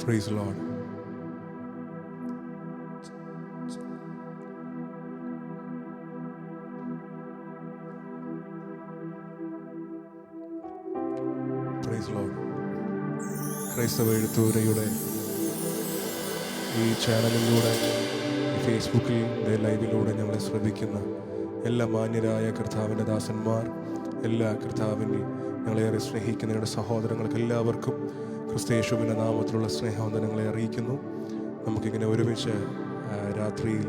Praise the Lord. Praise the Lord. ക്രൈസ്തവ എഴുത്തുപുരയുടെ ഈ ചാനലിലൂടെ, ഈ ഫേസ്ബുക്കിൽ ലൈവിലൂടെ ഞങ്ങളെ ശ്രദ്ധിക്കുന്ന എല്ലാ മാന്യരായ കർത്താവിൻ്റെ ദാസന്മാർ, എല്ലാ കർത്താവിനെ ഞങ്ങളേറെ സ്നേഹിക്കുന്ന ഞങ്ങളുടെ സഹോദരങ്ങൾക്ക് എല്ലാവർക്കും ക്രിസ്തയേശുവിൻ്റെ നാമത്തിലുള്ള സ്നേഹവന്ദനങ്ങളെ അറിയിക്കുന്നു. നമുക്കിങ്ങനെ ഒരുമിച്ച് രാത്രിയിൽ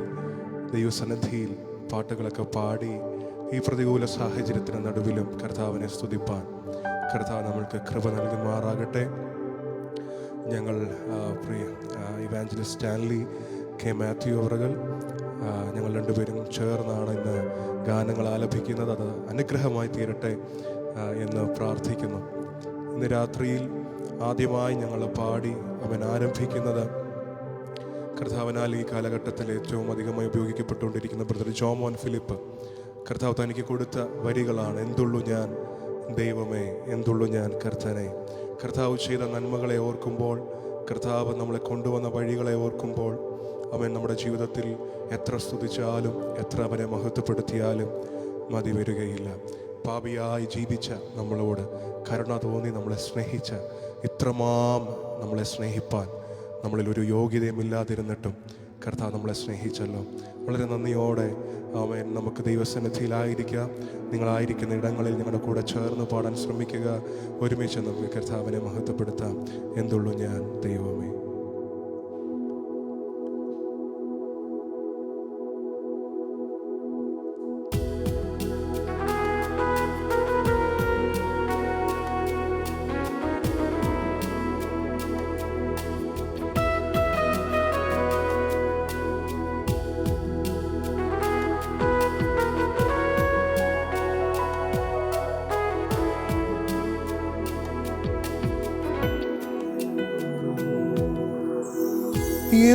ദൈവസന്നിധിയിൽ പാട്ടുകളൊക്കെ പാടി ഈ പ്രതികൂല സാഹചര്യത്തിന് നടുവിലും കർത്താവിനെ സ്തുതിപ്പാൻ കർത്താവ് നമ്മൾക്ക് കൃപ നൽകുമാറാകട്ടെ. ഞങ്ങൾ പ്രിയ ഇവാഞ്ചലിസ്റ്റ് സ്റ്റാൻലി കെ മാത്യു അവറുകൾ ഞങ്ങൾ രണ്ടുപേരും ചേർന്നാണ് ഇന്ന് ഗാനങ്ങൾ ആലപിക്കുന്നത്. അത് അനുഗ്രഹമായി തീരട്ടെ എന്ന് പ്രാർത്ഥിക്കുന്നു. ഇന്ന് രാത്രിയിൽ ആദ്യമായി ഞങ്ങൾ പാടി അവൻ ആരംഭിക്കുന്നത് കർത്താവിനാൽ ഈ കാലഘട്ടത്തിൽ ഏറ്റവും അധികമായി ഉപയോഗിക്കപ്പെട്ടുകൊണ്ടിരിക്കുന്ന ബ്രദർ ജോമോൻ ഫിലിപ്പ് കർത്താവ് തനിക്ക് കൊടുത്ത വരികളാണ്. എന്തുള്ളൂ ഞാൻ ദൈവമേ, എന്തുള്ളൂ ഞാൻ കർത്തനെ. കർത്താവ് ചെയ്ത നന്മകളെ ഓർക്കുമ്പോൾ, കർത്താവ് നമ്മളെ കൊണ്ടുവന്ന വഴികളെ ഓർക്കുമ്പോൾ, അവൻ നമ്മുടെ ജീവിതത്തിൽ എത്ര സ്തുതിച്ചാലും എത്ര അവനെ മഹത്വപ്പെടുത്തിയാലും മതി വരികയില്ല. പാപിയായി ജീവിച്ച നമ്മളോട് കരുണ തോന്നി നമ്മളെ സ്നേഹിച്ച, ഇത്രമാം നമ്മളെ സ്നേഹിപ്പാൻ നമ്മളിൽ ഒരു യോഗ്യതയുമില്ലാതിരുന്നിട്ടും കർത്താവ് നമ്മളെ സ്നേഹിച്ചല്ലോ. വളരെ നന്ദിയോടെ അവൻ നമുക്ക് ദൈവസന്നിധിയിലായിരിക്കാം. നിങ്ങളായിരിക്കുന്ന ഇടങ്ങളിൽ ഞങ്ങളുടെ കൂടെ ചേർന്ന് പാടാൻ ശ്രമിക്കുക. ഒരുമിച്ച് നമുക്ക് കർത്താവിനെ മഹത്വപ്പെടുത്താം. എന്തുള്ളൂ ഞാൻ ദൈവമേ.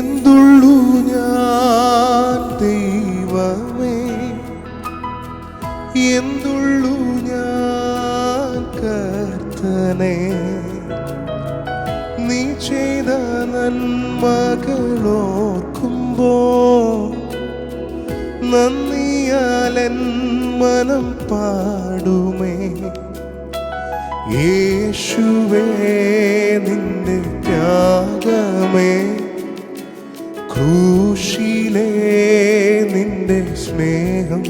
എന്തുള്ളൂ ഞാൻ ദൈവമേ, എന്തുള്ളൂ ഞാൻ കർത്തനെ. നീ ചെയ്ത നന്മകളോർക്കുമ്പോൾ നന്ദിയാലെൻ മനം പാടുമേ. യേശുവേ നിന്റെ ത്യാഗമേ, ക്രൂശിലേ നിന്റെ സ്നേഹം,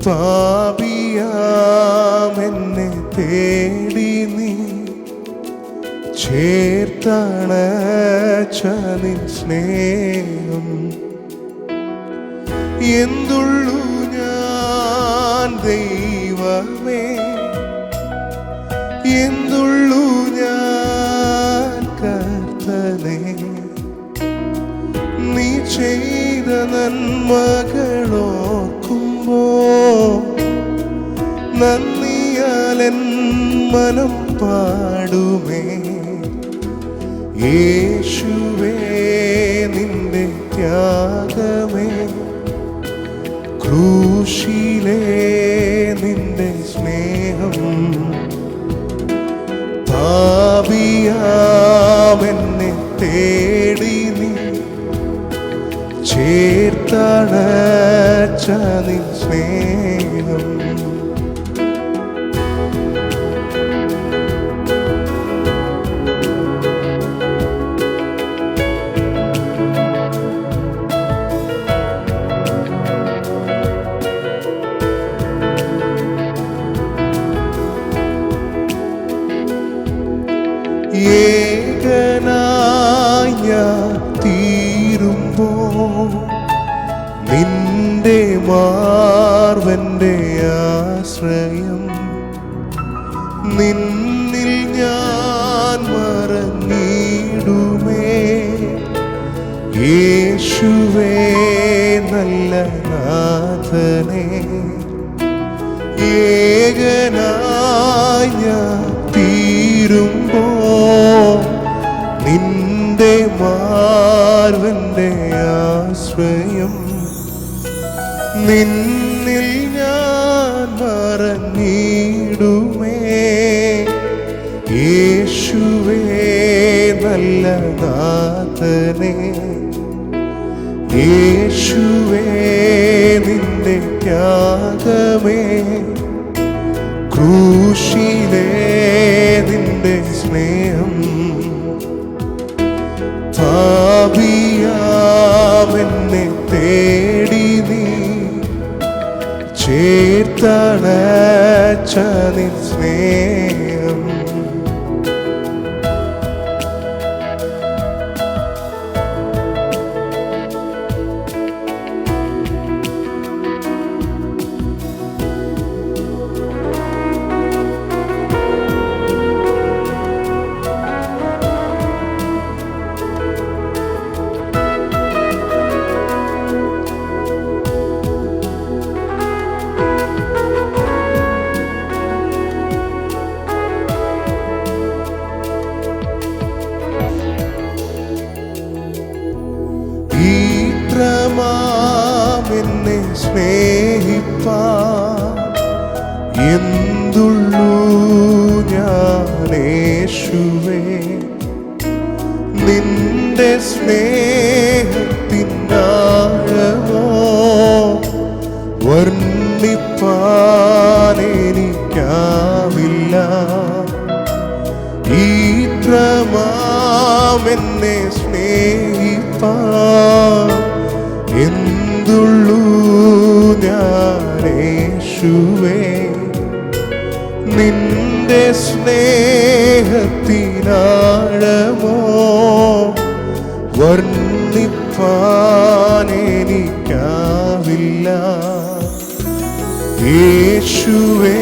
പാപിയാമെന്നെ തേടി നീ ചേർത്തണച്ച നിൻ സ്നേഹം. എന്തുള്ളൂ ഞാൻ ദൈവമേ, എന്തുള്ളൂ ഞാൻ കർത്തനെ. നീ ചെയ്ത നന്മകളോർക്കുമ്പോൾ നന്ദിയാലെൻ മനം പാടുമേ. യേശുവേ നിന്റെ ത്യാഗമേ, ക്രൂശിലേ നിന്റെ സ്നേഹം, പാപിയാമെന്നെ തേടി നീ ചേർത്തണച്ച നിൻ സ്നേഹം. ഏകനായി ഞാൻ തീരുമ്പോൾ നിന്റെ മാർവന്റെ ആശ്രയം, നിന്നിൽ ഞാൻ മറഞ്ഞിടുമേ. യേശുവേ നല്ല നാഥനെ, ഏകനായി ഞാൻ തീരുമ്പോൾ നിന്റെ മാർവന്റെ ആശ്രയം, നിന്നിൽ ഞാൻ മറഞ്ഞിടുമേ. യേശുവേ നല്ല നാഥനെ, യേശുവേ നിന്റെ ത്യാഗമേ, ക്രൂശിലേ നിന്റെ സ്നേഹം, പാപിയാമെന്നെ തേടി നീ ചേർത്തണച്ച നിൻ സ്നേഹം. എന്നെ സ്നേഹിപ്പാൻ എന്തുള്ളൂ ഞാനേശുവേ, നിന്റെ സ്നേഹത്തിനാഴമോ വർണ്ണിപ്പാൻ എനിക്കാവില്ല. ഇത്രമാമെന്നെ സ്നേഹിപ്പാൻ എന്തുള്ളൂ ഞാനേശുവേ, നിന്റെ സ്നേഹത്തിനാഴമോ വർണ്ണിപ്പാൻ എനിക്കാവില്ല. യേശുവേ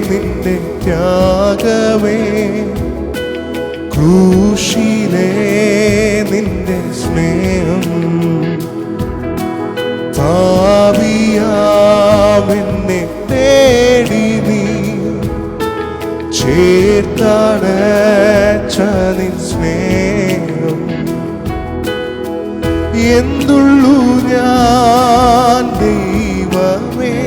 നിന്റെ ത്യാഗമേ, ക്രൂശിലേ നിന്റെ സ്നേഹം, പാപിയാമെന്നെ തേടി നീ ചേർത്തണച്ച നിൻ സ്നേഹം. എന്തുള്ളൂ ഞാൻ ദൈവമേ,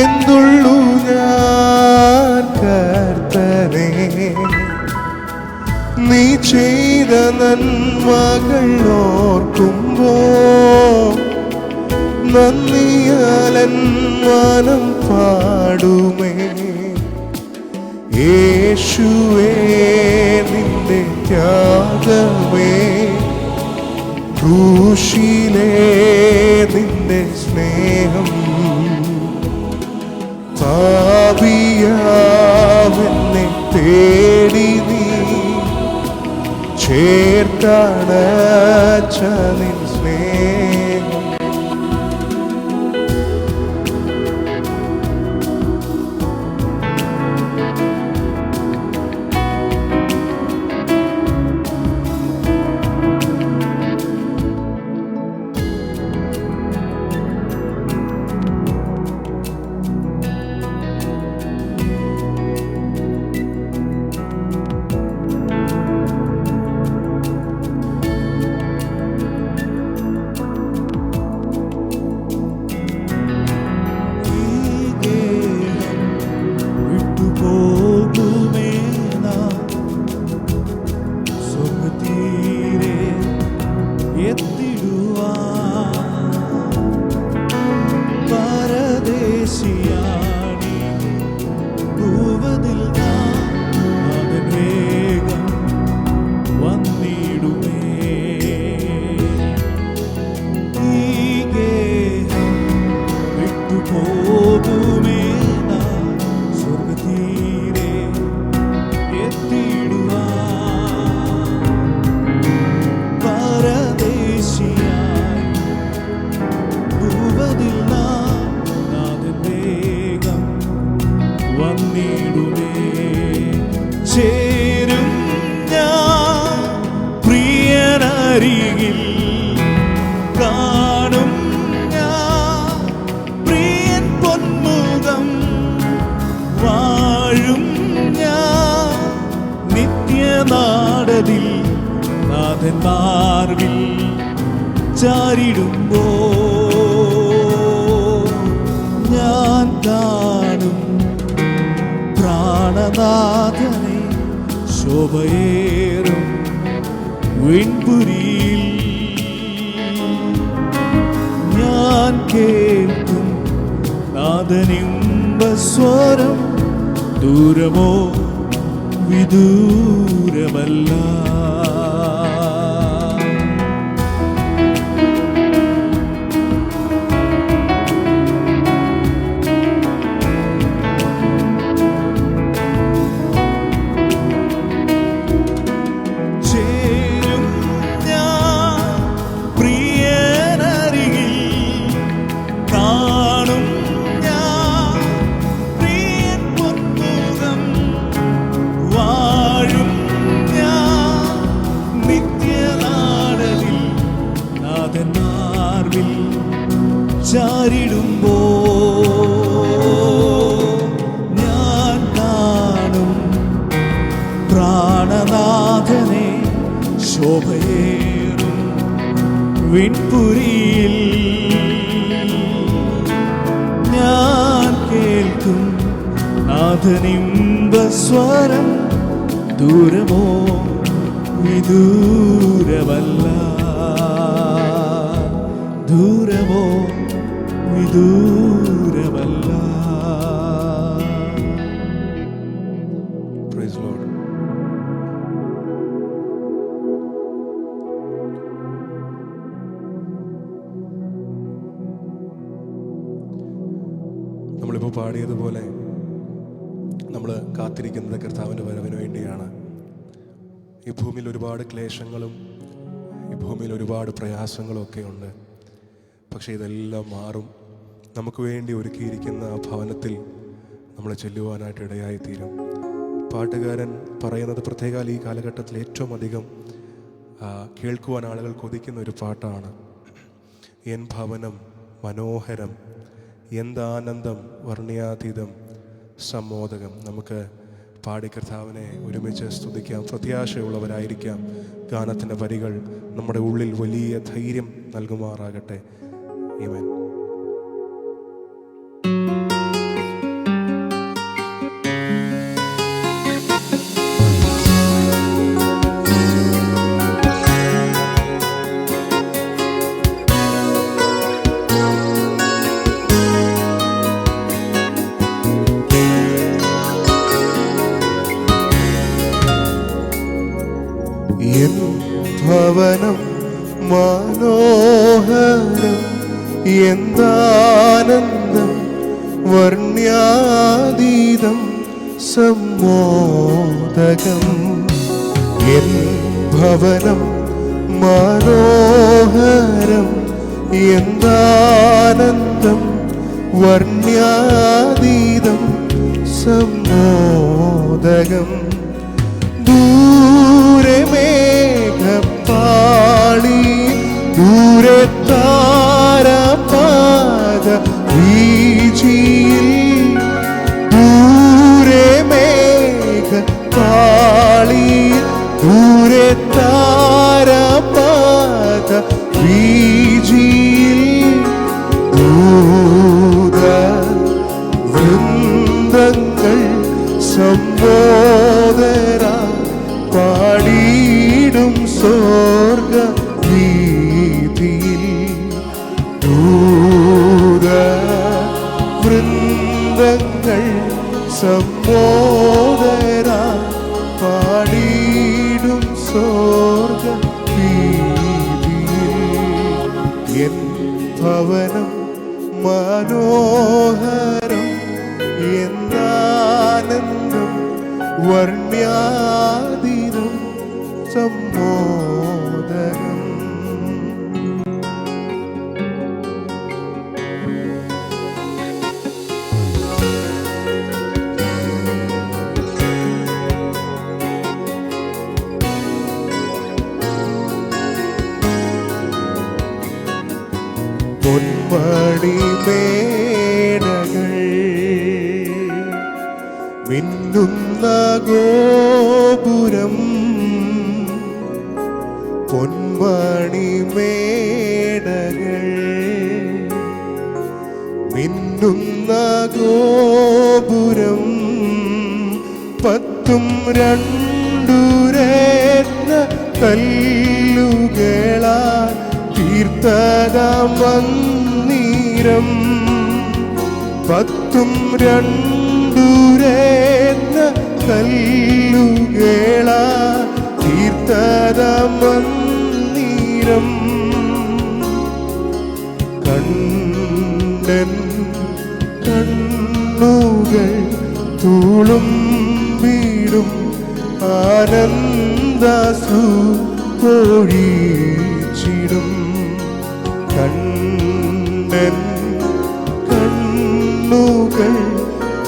എന്തുള്ളൂ ഞാൻ കർത്തനേ, നീ ചെയ്ത നന്മകൾ ഓർക്കുമ്പോ നന്ദിയാലൻ മനം പാടുമേ. യേശുവേ നിന്റെ ത്യാഗമേ, ക്രൂശിലേ നിന്റെ സ്നേഹം, പാപിയാമെന്നെ തേടി നീ ചേർത്തണച്ച നിൻ സ്നേഹം. ചേരും ഞാൻ പ്രിയനരികിൽ, കാണും ഞാൻ പ്രിയൻ പൊന്മുഖം, വാഴും ഞാൻ നിത്യനാടതിൽ നാഥൻ മാർവിൽ ചാരിടുമ്പോ ഞാൻ കാണും പ്രാണനാഥനെ ശോഭയേറും വിൺപുരിയിൽ ഞാൻ കേൾക്കും നാദനിമ്പസ്വരം ദൂരമോ വിദൂരമല്ല. ചേരും ഞാൻ പ്രിയനരികിൽ, കാണും ഞാൻ പ്രിയൻ പൊന്മുഖം, വാഴും ഞാൻ നിത്യനാടലിൽ നാഥൻ മാർവിൽ ചാരിടുമ്പോ ഞാൻ കാണും പ്രാണനാഥനെ ശോഭയേറും വിൺപുരിയിൽ. ഞാൻ കേൾക്കും നാഥനിമ്പസ്വരം ദൂരമോ വിദൂരമല്ല, ദൂരമോ വിദൂരമല്ല. Praise the Lord. നമ്മളിപ്പോൾ പാടിയതുപോലെ നമ്മൾ കാത്തിരിക്കുന്നത് കർത്താവിൻ്റെ വരവിന് വേണ്ടിയാണ്. ഈ ഭൂമിയിൽ ഒരുപാട് ക്ലേശങ്ങളും ഈ ഭൂമിയിൽ ഒരുപാട് പ്രയാസങ്ങളും ഒക്കെ ഉണ്ട്. പക്ഷേ ഇതെല്ലാം മാറും. നമുക്ക് വേണ്ടി ഒരുക്കിയിരിക്കുന്ന ആ ഭവനത്തിൽ നമ്മൾ ചെല്ലുവാനായിട്ട് ഇടയായിത്തീരും. പാട്ടുകാരൻ പറയുന്നത് പ്രത്യേകാൽ ഈ കാലഘട്ടത്തിൽ ഏറ്റവും അധികം കേൾക്കുവാൻ ആളുകൾ കൊതിക്കുന്ന ഒരു പാട്ടാണ്. എൻ ഭവനം മനോഹരം, എന്താനന്ദം വർണ്ണ്യാതീതം സമ്മോദകം. നമുക്ക് പാടി കർത്താവിനെ ഒരുമിച്ച് സ്തുതിക്കാം. പ്രത്യാശയുള്ളവരായിരിക്കാം. ഗാനത്തിൻ്റെ വരികൾ നമ്മുടെ ഉള്ളിൽ വലിയ ധൈര്യം നൽകുമാറാകട്ടെ. ആമേൻ. എൻ ഭവനം മനോഹരം, എന്താനന്ദം വർണ്ണ്യാതീതം സമ്മോദകം. എൻ ഭവനം മനോഹരം, എന്താനന്ദം വർണ്ണ്യാതീതം സമ്മോദകം. ദൂരെ മേഘപ്പാളി, ദൂരെ താരപാദ വീചിയിൽ, ദൂരെ മേഘപ്പാളി, ദൂരെ താരപാദ വീചിയിൽ, ദൂത വൃന്ദങ്ങൾ സമ്മോദര പാടിയിടും സ്വർഗ വീതിയിൽ, ദൂത വൃന്ദങ്ങൾ സമ്മോദര പാടിയിടും സ്വർഗ വീതിയിൽ. എൻ ഭവനം മനോഹരം, എന്താനന്ദം വർണ്ണ്യാതീതം സമ്മോദനം. പൊന്മണിമേടകൾ മിന്നുന്ന ഗോപുരം, പൊന്മണിമേടകൾ മിന്നുന്ന ഗോപുരം, 10 2 കല്ലുകളാൽ തീർത്തതാം മന്ദിരം 10 കല്ലുകളാൽ തീർത്തതാം മന്ദിരം കണ്ടൻ കണ്ണുകൾ തുളുമ്പിടും ആനന്ദാശ്രു പൊഴിച്ചിടും കണ്ടൻ കണ്ണുകൾ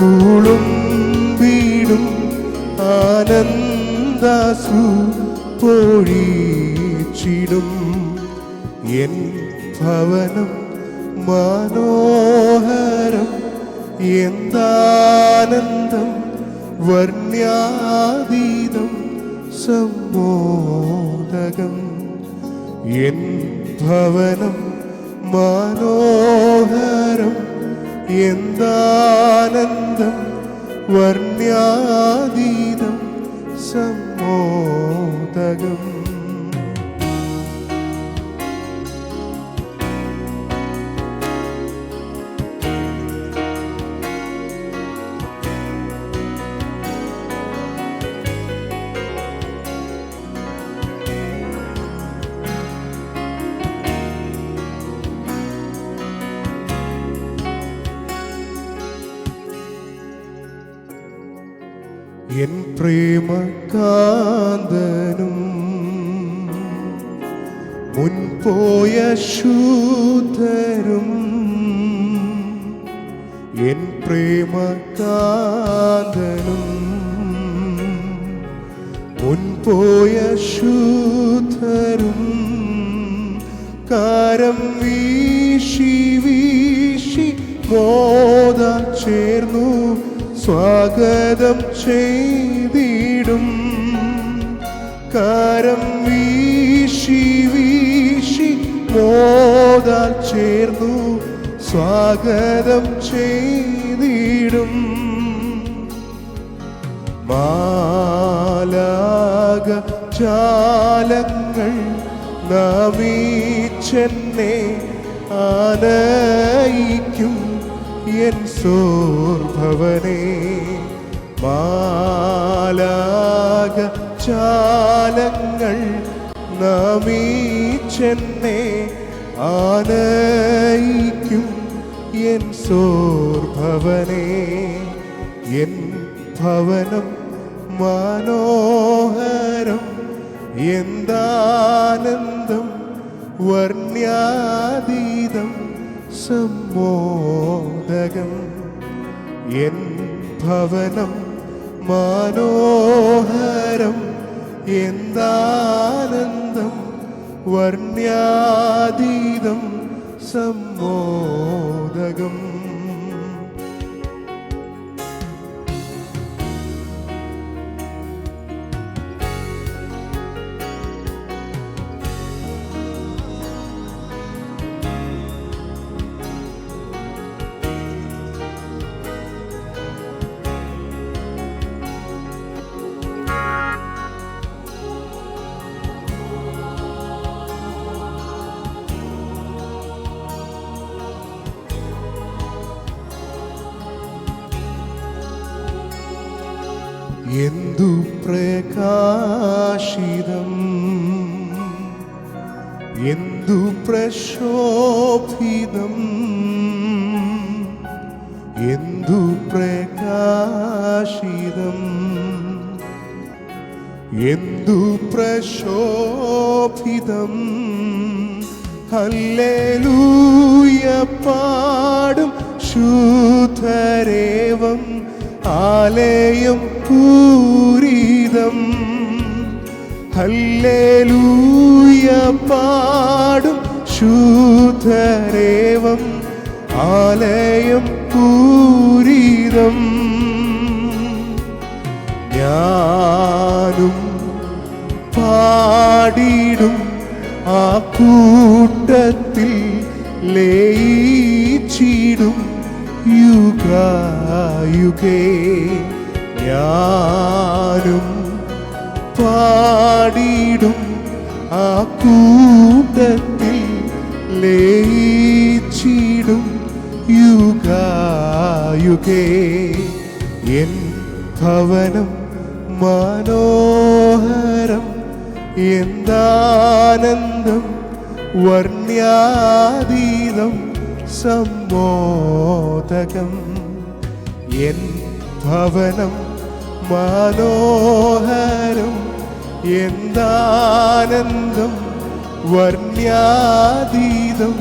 തുളുമ്പിടും ആനന്ദാശ്രു പൊഴിച്ചിടും എൻ ഭവനം മനോഹരം എന്താനന്ദം വർണ്യാതീതം സമ്മോദകം എൻ ഭവനം മനോഹരം എന്താനന്ദം വർണ്യാതീതം സമ്മോദകം എൻ പ്രേമകാന്തനും മുൻപോയ ശൂദ്ധരും എൻ പ്രേമകാന്തനും മുൻപോയ ശൂദ്ധരും കാരം വീശി വീശി മോദ ചേർന്നു സ്വാഗതം ചെയ്തിടും കാരം വീശി വീശി മോദാൽ ചേർന്നു സ്വാഗതം ചെയ്തിടും മാലാക ജാലങ്ങൾ നമിച്ചെന്നെ ആനയിക്കും എൻ സോർഭവനേ മാലാക ജാലങ്ങൾ നമിച്ചെന്നെ ആനയിക്കും എൻ സോർഭവനേ എൻ ഭവനം മനോഹരം എന്താനന്ദം വർണ്യാതീതം സമ്മോദകം എൻ ഭവനം മനോഹരം എന്താനന്ദം വർണ്യാതീതം സമ്മോദകം എന്തു പ്രകാശിതം എന്തു പ്രശോഭിതം എന്തു പ്രകാശിതം എന്തു പ്രശോഭിതം ഹല്ലേലൂയ പാടും ശുദ്ധരേവം ആലയം പൂരിതം ഹല്ലേലൂയ പാടും ശുദ്ധരേവം ആലയം പൂരിതം ഞാനും പാടിടും ആ കൂട്ടത്തിൽ ലയിച്ചിടും യുഗായുഗേ ഞാനും പാടിയിടും ആ കൂട്ടത്തിൽ ലയിച്ചിടും യുഗായുഗേ. എൻ ഭവനം മനോഹരം, എന്താനന്ദം വർണ്യാതീതം സമ്മോദകം. എൻ ഭവനം മനോഹരം, എന്താനന്ദം വർണ്യാതീതം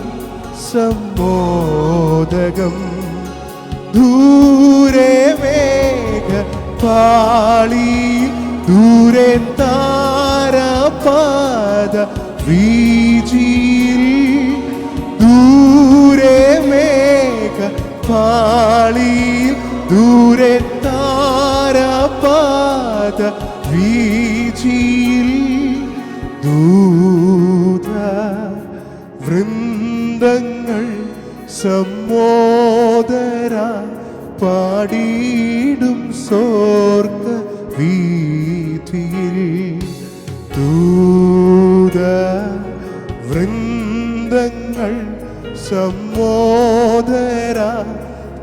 സമ്മോദകം. ദൂരെ മേഘപാളി, ദൂരെ താരപാദ വീജിയിൽ, ദൂരെ മേഘപാളി, ദൂരെ താരപാദ വീജിയിൽ ദൂത വൃന്ദങ്ങൾ സമ്മോദര പാടിയിടും സ്വർഗ വീഥിയിൽ. ദൂത വൃന്ദങ്ങൾ സമ്മോദര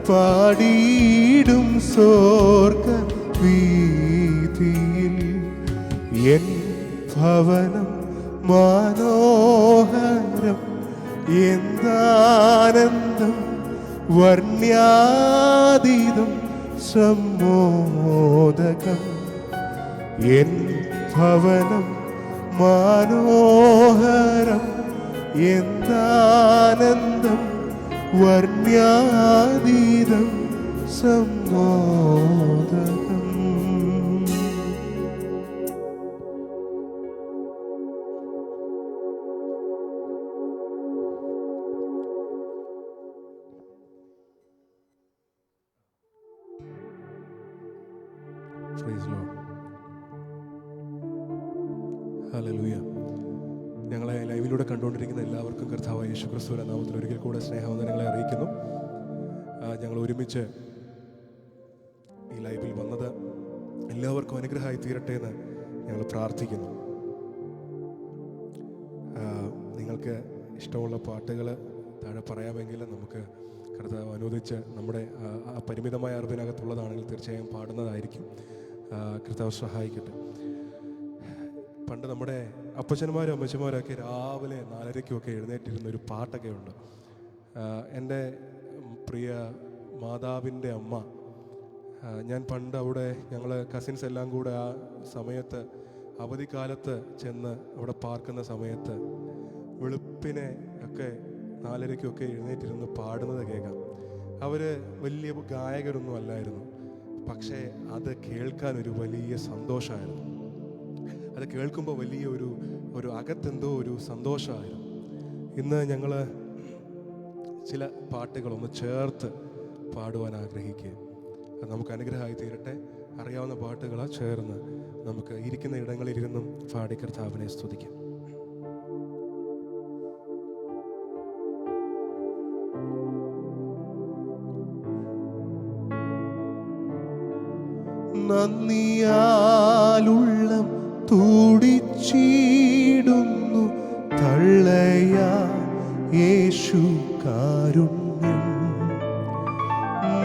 പാടിയിടും സ്വർഗ വീഥിയിൽ. എൻ ഭവനം മനോഹരം, എന്താനന്ദം വർണ്യാതീതം സമ്മോദകം. എൻ ഭവനം മനോഹരം, എന്താനന്ദം വർണ്യാതീതം സമ്മോദകം. Praise Lord. ഹല്ലേലൂയ. ഞങ്ങളെ ലൈവിലൂടെ കണ്ടുകൊണ്ടിരിക്കുന്ന എല്ലാവർക്കും കർത്താവായ യേശുക്രിസ്തുവിന്റെ നാമത്തിൽ ഒരിക്കൽ കൂടെ സ്നേഹവന്ദനങ്ങളെ അറിയിക്കുന്നു. ഞങ്ങൾ ഒരുമിച്ച് ഈ ലൈവിൽ വന്നത് എല്ലാവർക്കും അനുഗ്രഹമായി തീരട്ടെ എന്ന് ഞങ്ങൾ പ്രാർത്ഥിക്കുന്നു. നിങ്ങൾക്ക് ഇഷ്ടമുള്ള പാട്ടുകൾ താഴെ പറയാമെങ്കിൽ നമുക്ക് കർത്താവ് അനുവദിച്ച് നമ്മുടെ ആ പരിമിതമായ അറിവിനകത്തുള്ളതാണെങ്കിൽ തീർച്ചയായും പാടുന്നതായിരിക്കും. കർത്താവ് സഹായിക്കട്ടെ. പണ്ട് നമ്മുടെ അപ്പച്ചന്മാരും അമ്മച്ചന്മാരൊക്കെ രാവിലെ 4:30 എഴുന്നേറ്റിരുന്ന ഒരു പാട്ടൊക്കെ ഉണ്ട്. എൻ്റെ പ്രിയ മാതാവിൻ്റെ അമ്മ, ഞാൻ പണ്ട് അവിടെ ഞങ്ങൾ കസിൻസ് എല്ലാം കൂടെ ആ സമയത്ത് അവധിക്കാലത്ത് ചെന്ന് അവിടെ പാർക്കുന്ന സമയത്ത് വെളുപ്പിനെ ഒക്കെ 4:30 എഴുന്നേറ്റിരുന്ന് പാടുന്നത് കേൾക്കാം. അവർ വലിയ ഗായകരൊന്നും അല്ലായിരുന്നു, പക്ഷേ അത് കേൾക്കാൻ ഒരു വലിയ സന്തോഷമായിരുന്നു. അത് കേൾക്കുമ്പോൾ വലിയ ഒരു അകത്തെന്തോ ഒരു സന്തോഷമായിരുന്നു. ഇന്ന് ഞങ്ങൾ ചില പാട്ടുകളൊന്ന് ചേർത്ത് പാടുവാൻ ആഗ്രഹിക്കുക. അത് നമുക്ക് അനുഗ്രഹമായി തീരട്ടെ. അറിയാവുന്ന പാട്ടുകൾ ചേർന്ന് നമുക്ക് ഇരിക്കുന്ന ഇടങ്ങളിലിരുന്നും പാടി കർത്താവിനെ സ്തുതിക്കാം. നന്ദിയാലുള്ളം തുടിച്ചിടുന്നു തള്ളയാ യേശു കാരുണ്യം.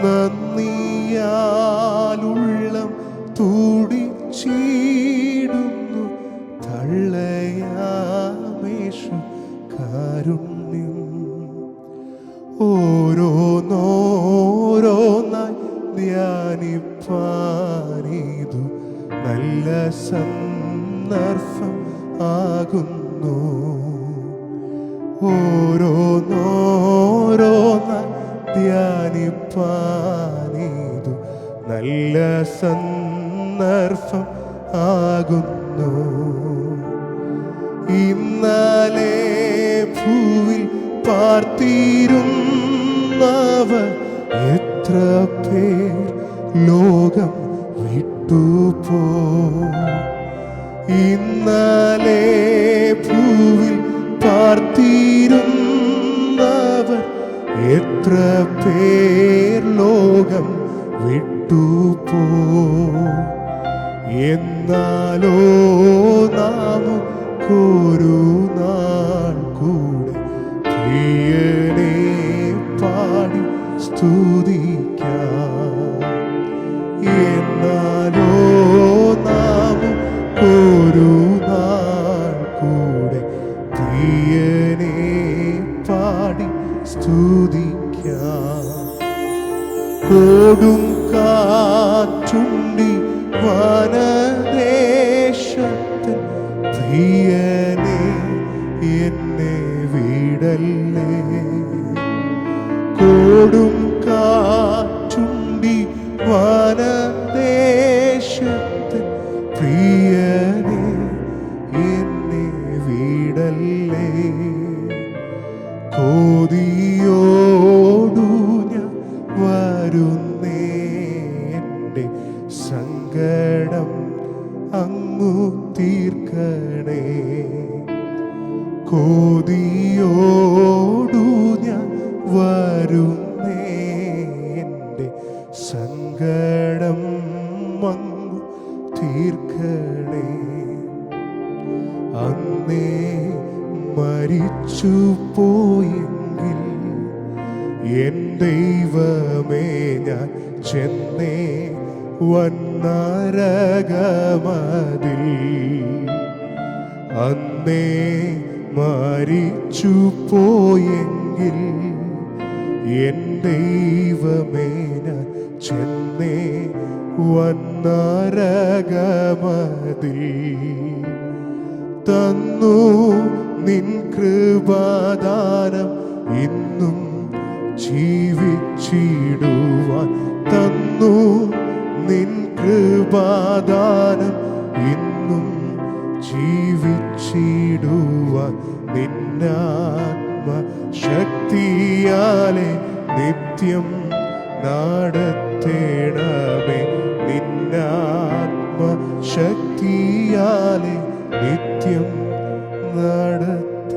നന്ദിയാലുള്ളം തുടിച്ചിടുന്നു തള്ളയാ യേശു കാരുണ്യം. ഓരോന്നോരോന്നായി ധ്യാനിപ്പാനിതു നല്ല സന്ദർഭം ആകുന്നു. ഓരോന്നോരോന്നായി ധ്യാനിപ്പാനിതു നല്ല സന്ദർഭം ആകുന്നു. ഇന്നലെ ഭൂവിൽ പാർത്തിരുന്നവർ എത്ര പേർ ലോകം വിട്ടുപോ. ഇന്നലെ ഭൂവിൽ പാർത്തിരുന്നവർ എത്ര പേർ ലോകം വിട്ടുപോ. എന്നാലോ നാമൊരു നാൾ കൂടെ പ്രിയനെ പാടി സ്തുതിക്കാം. എന്നാലോ നാമൊരു നാൾ കൂടെ പ്രിയനെ പാടി സ്തുതിക്കാം. കൊടും കാറ്റുണ്ടി വനദേശത്തിൽ പ്രിയനെ എന്നെ വിടല്ലേ. കൊടും കാറ്റുണ്ടി വനദേശത്തിൽ പ്രിയനെ എന്നെ വിടല്ലേ. കൊതിയോടു ഞാൻ വരുന്നേ, എൻ്റെ സങ്കടം അങ്ങു തീർക്കണേ. കൊതിയോടു ഞാൻ വരുന്നേ, എൻ്റെ സങ്കടം അങ്ങു തീർക്കണേ. അന്നേ മരിച്ചു പോയെങ്കിൽ എൻ ദൈവമേ ഞാൻ ചെന്നേ വന്നരകമതിൽ. അന്നേ മരിച്ചു പോയെങ്കിൽ എൻ ദൈവമേ ഞാൻ ചെന്നേ വന്നരകമതിൽ. തന്നു നിൻ കൃപാദാനം ഇന്നും ജീവിച്ചിടുവാൻ. തന്നു നിൻ കൃപാദാനം ഇന്നും ജീവിച്ചിടുവാൻ. നിന്നാത്മശക്തിയാലെ നിത്യം നടത്തേണമേ. നിന്നാത്മശക്തിയാലെ നിത്യം നടത്തേണമേ.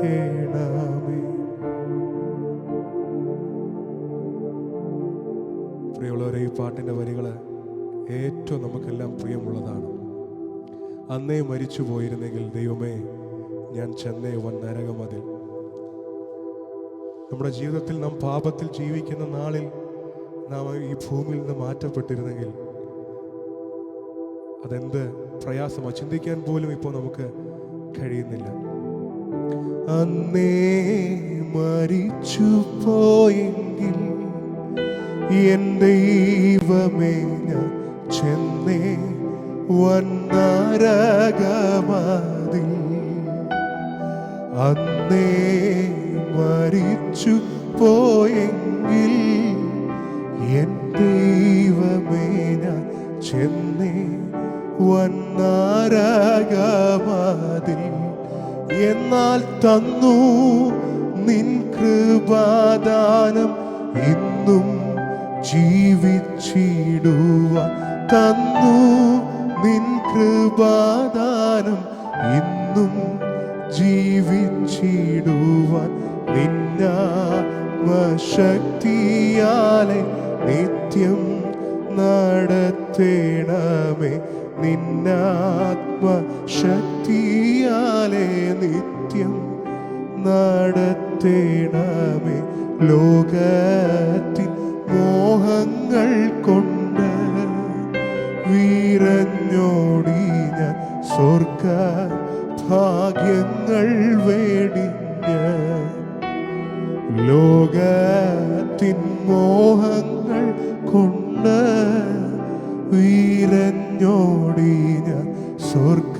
പ്രിയമുള്ളവരെ, ഈ പാട്ടിൻ്റെ വരികൾ ഏറ്റവും നമുക്കെല്ലാം പ്രിയമുള്ളതാണ്. അന്നേ മരിച്ചു പോയിരുന്നെങ്കിൽ ദൈവമേ ഞാൻ ചെന്നേ വൻ നരകമതിൽ. നമ്മുടെ ജീവിതത്തിൽ നാം പാപത്തിൽ ജീവിക്കുന്ന നാളിൽ നാം ഈ ഭൂമിയിൽ നിന്ന് മാറ്റപ്പെട്ടിരുന്നെങ്കിൽ അതെന്ത് പ്രയാസമാണ്, ചിന്തിക്കാൻ പോലും ഇപ്പോൾ നമുക്ക് കഴിയുന്നില്ല. അന്നേ മരിച്ചു പോയെങ്കിൽ എൻ ദൈവമേ ഞാൻ ചെന്നേ വന്നരകമതിൽ. അന്നേ മരിച്ചു പോയെങ്കിൽ എൻ ദൈവമേ ഞാൻ ചെന്നേ വന്നരകമതിൽ. എന്നാൽ തന്നു നിൻ കൃപാദാനം ഇന്നും ജീവിച്ചിടുവാൻ. തന്നു നിൻ കൃപാദാനം ഇന്നും ജീവിച്ചിടുവാൻ. നിന്നാത്മശക്തിയാലെ നിത്യം നടത്തേണമേ. നിന്നാത്മശക്തിയാലെ നിത്യം നടത്തേണമേ. ലോകത്തിൻ മോഹങ്ങൾ കൊണ്ട് വീരഞ്ഞോടി ഞാൻ സ്വർഗ ഭാഗ്യങ്ങൾ വേടിഞ്ഞ്. ലോകത്തിൻ മോഹങ്ങൾ കൊണ്ട് വീരഞ്ഞോടി ഞാൻ സ്വർഗ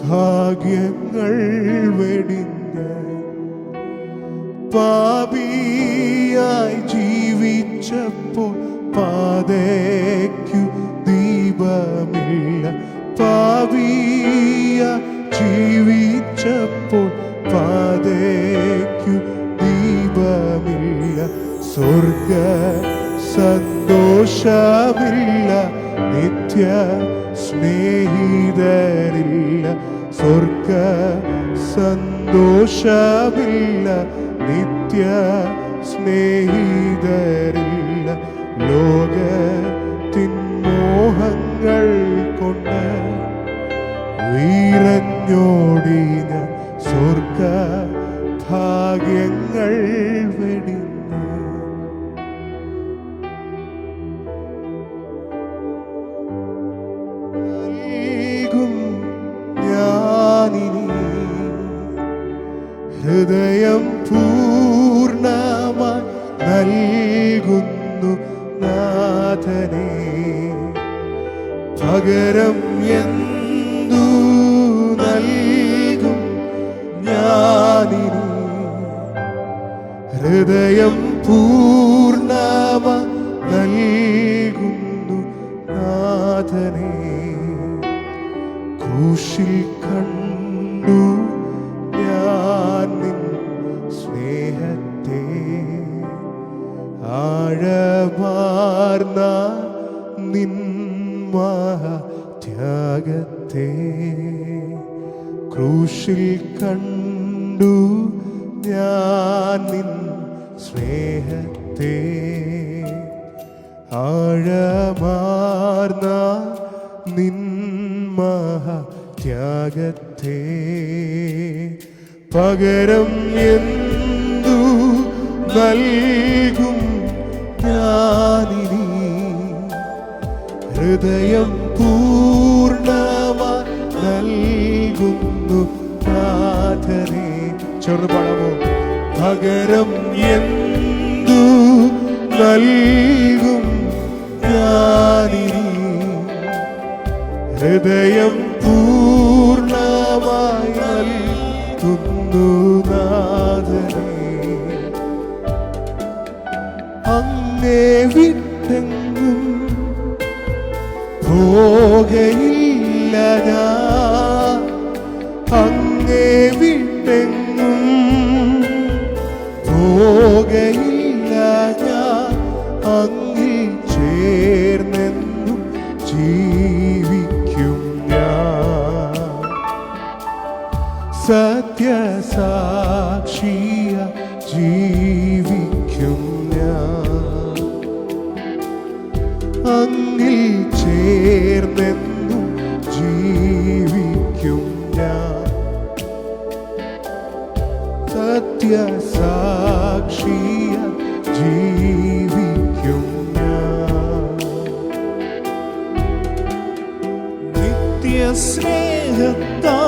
ഭാഗ്യങ്ങൾ വെടിഞ്ഞ്. പാപിയായി ജീവിച്ചപ്പോൾ പാതയ്ക്കു ദീപമില്ല. പാപിയായി ജീവിച്ചപ്പോൾ പാതയ്ക്കു ദീപമില്ല. സ്വർഗ സന്തോഷമില്ല, നിത്യ സ്നേഹിതരില്ല. സ്വർഗ സന്തോഷമില്ല, നിത്യ സ്നേഹിതരില്ല. ലോകത്തിൻ മോഹങ്ങൾ കൊണ്ട് ഇറഞ്ഞോടി ഞാൻ സ്വർഗ ഭാഗ്യങ്ങൾ വെടിഞ്ഞ് നൽകും ഞാനിനി ഹൃദയം പൂർണ്ണമായി നൽകുന്നു നാഥനേ. പകരം എന്തു നൽകും ഞാനിനി ഹൃദയം പൂർണ്ണമായി നൽകുന്നു നാഥനേ. ക്രൂശിൽ കണ്ടു ഞാൻ നിൻ സ്നേഹത്തെ, ആഴമാർന്ന നിൻ മഹാത്യാഗത്തെ. ക്രൂശിൽ കണ്ടു ഞാൻ നിൻ സ്നേഹത്തെ, ആഴമാർന്ന നിൻ മഹാത്യാഗത്തെ. പകരം എന്തു നൽകും ഞാനിനി ഹൃദയം പൂർണ്ണമായി നൽകുന്നു നാഥനേ. ചേർന്ന് പാടാമോ? പകരം എന്തു നൽകും ഞാനിനി ഹൃദയം പൂർണ്ണമായി നൽകുന്നു നാഥനേ. അങ്ങേ വിട്ടെങ്ങും പോകയില്ല ഞാൻ, അങ്ങേ വിട്ടെങ്ങും പോകയില്ല ഞാൻ. അങ്ങിൽ ചേർന്നെന്നും ജീവിക്കും ഞാൻ. സത്യസാക്ഷിയ ജീവിക്കും ഞാൻ. അങ്ങിൽ ചേർന്നെന്നും ജീവിക്കും ഞാൻ. സത്യസാക്ഷിയ ജീവിക്കും ഞാൻ. നിത്യസ്നേഹത്താ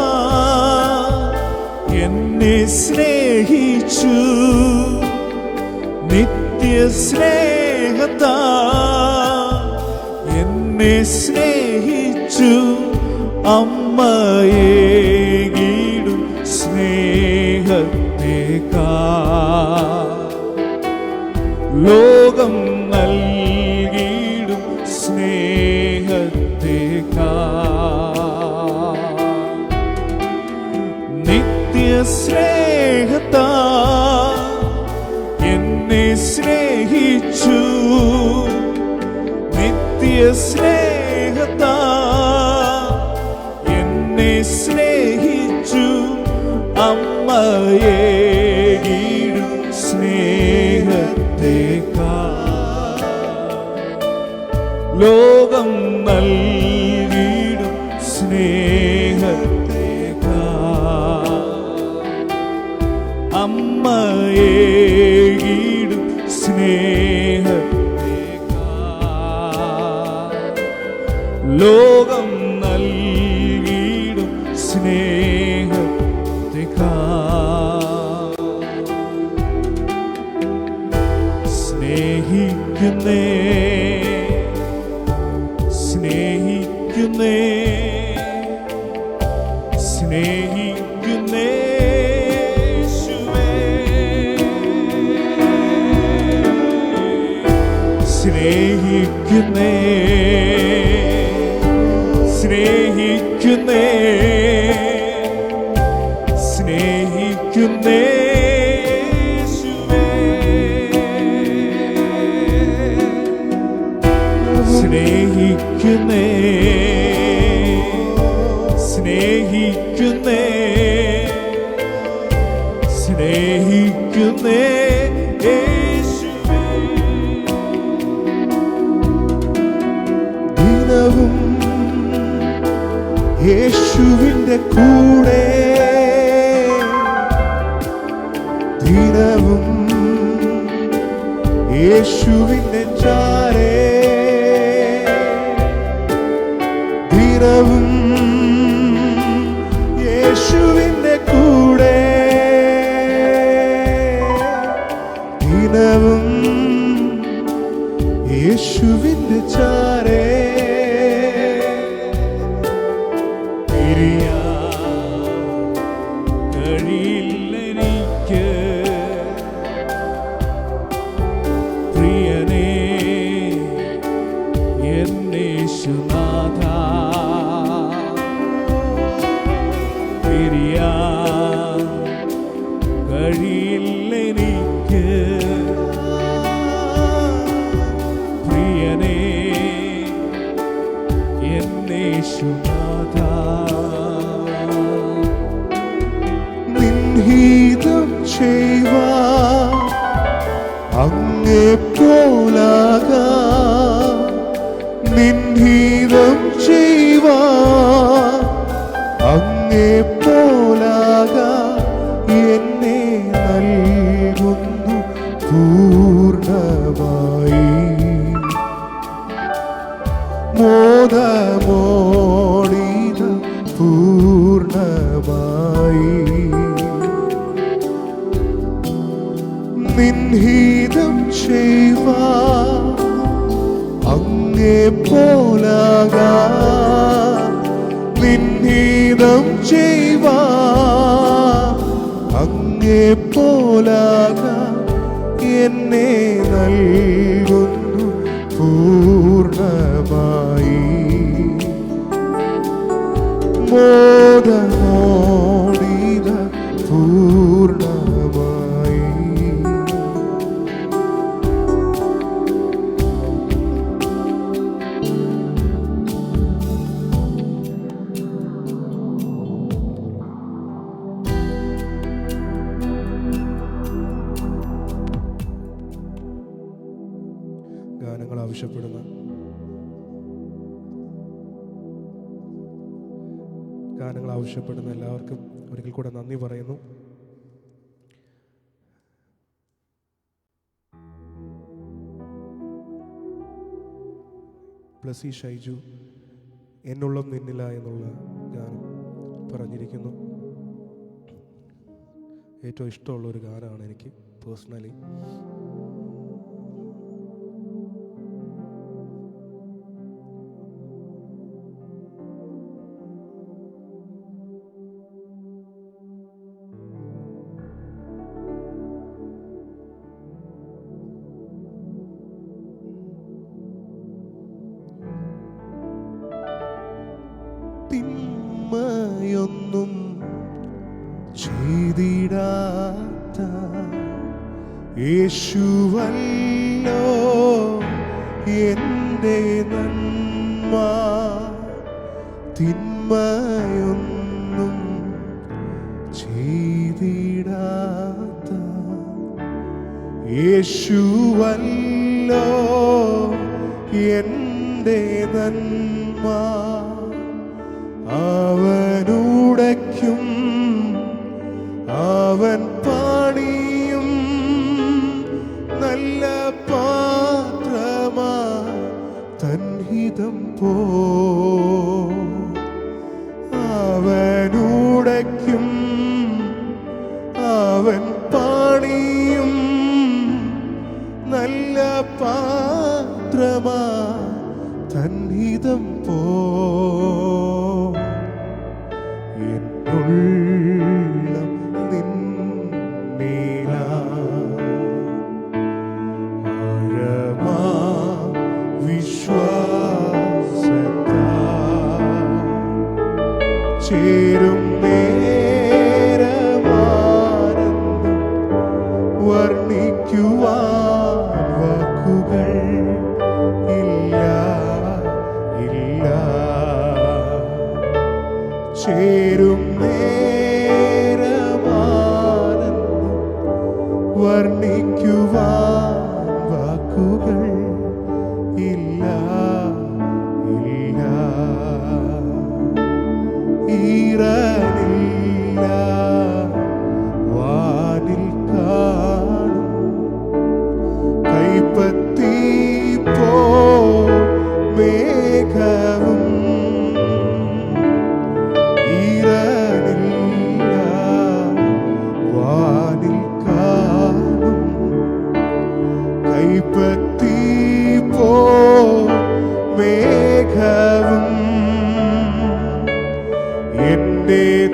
എന്നെ സ്നേഹിച്ചു, നിത്യസ്നേഹത്താ എന്നെ സ്നേഹിച്ചു. അമ്മയേകിടും സ്നേഹത്തേക്കാൾ ലോകം നൽകിയിടും സ്നേഹത്തേക്കാൾ. നിത്യസ്നേഹത്താ എന്നെ സ്നേഹിച്ചു, നിത്യസ്നേഹത്താ എന്നെ സ്നേഹിച്ചു. അമ്മയേകിടും സ്നേഹത്തേക്കാൾ ലോകം നൽകിയിടും സ്നേഹത്തേക്കാൾ. അമ്മയേകിടും സ്നേഹത്തേക്കാൾ ലോകം നൽകിയിടും സ്നേഹത്തേക്കാൾ. സ്നേഹിക്കുന്നേ സ്നേഹിക്കുന്നേ സ്നേഹിക്കുന്നേ യേശുവേ. സ്നേഹിക്കുന്നേ സ്നേഹിക്കുന്നേ സ്നേഹിക്കുന്നേ യേശുവേ. സ്നേഹിക്കുന്നേ സ്നേഹിക്കുന്നേ സ്നേഹിക്കുന്നേ യേശുവേ. ദിനവും യേശുവിൻ്റെ കൂടെ ദിനവും യേശുവിൻ്റെ ചാരേ ദിനവും യേശുവിൻ്റെ കൂടെ ദിനവും യേശുവിൻ്റെ ചാരേ കഴിയില്ലെനിക്ക് പ്രിയനേ എന്നേശുനാഥ പിരിയാൻ കഴിയില്ലെനിക്ക് പ്രിയനേ എന്നേശുനാഥ നിൻഹിതം ചെയ്യുവാൻ അങ്ങേപ്പോലാകാം നിൻഹിതം ചെയ്യുവാൻ അങ്ങേപ്പോലാകാം എന്നെ നൽകുന്നു പൂർണ്ണമായി മോദമോടിത പൂർണ്ണമായി നിൻഹിതം ചെയ്യുവാൻ അങ്ങേപ്പോലാകാം നിൻഹിതം ചെയ്യുവാൻ അങ്ങേപ്പോലാകാം എന്നെ നൽകുന്നു പൂർണ്ണമായി മോദമോടിത പൂർണ്ണമായി ഗാനങ്ങൾ ആവശ്യപ്പെടുന്ന എല്ലാവർക്കും ഒരിക്കൽ കൂടെ നന്ദി പറയുന്നു. ബ്ലസി ഷൈജു എന്നുള്ളം നിന്നില്ല എന്നുള്ള ഗാനം പറഞ്ഞിരിക്കുന്നു. ഏറ്റവും ഇഷ്ടമുള്ളൊരു ഗാനമാണ് എനിക്ക് പേഴ്സണലി. തിന്മയൊന്നും ചെയ്തിടാത്ത യേശുവല്ലോ എൻ്റെ നന്മ തിന്മയൊന്നും ചെയ്തിടാത്ത യേശുവല്ലോ എൻ്റെ നന്മ അവനുടയ്ക്കും അവൻ പണിയും നല്ല പാത്രമാ തൻഹിതം പോ അവനുടയ്ക്കും അവൻ പണിയും നല്ല പാത്രമാ തൻഹിതം പോ എന്നുള്ളം നിന്നിലാ ആഴമാ വിശ്വാസത്താൽ ചേരും നേരമാനന്ദം വർണ്ണിക്കുവാൻ വാക്കുകൾ ഇല്ല ഇല്ല ചേരും നേരമാനന്ദം വർണ്ണിക്കുവാൻ വാക്കുകൾ ഇല്ല ഇല്ല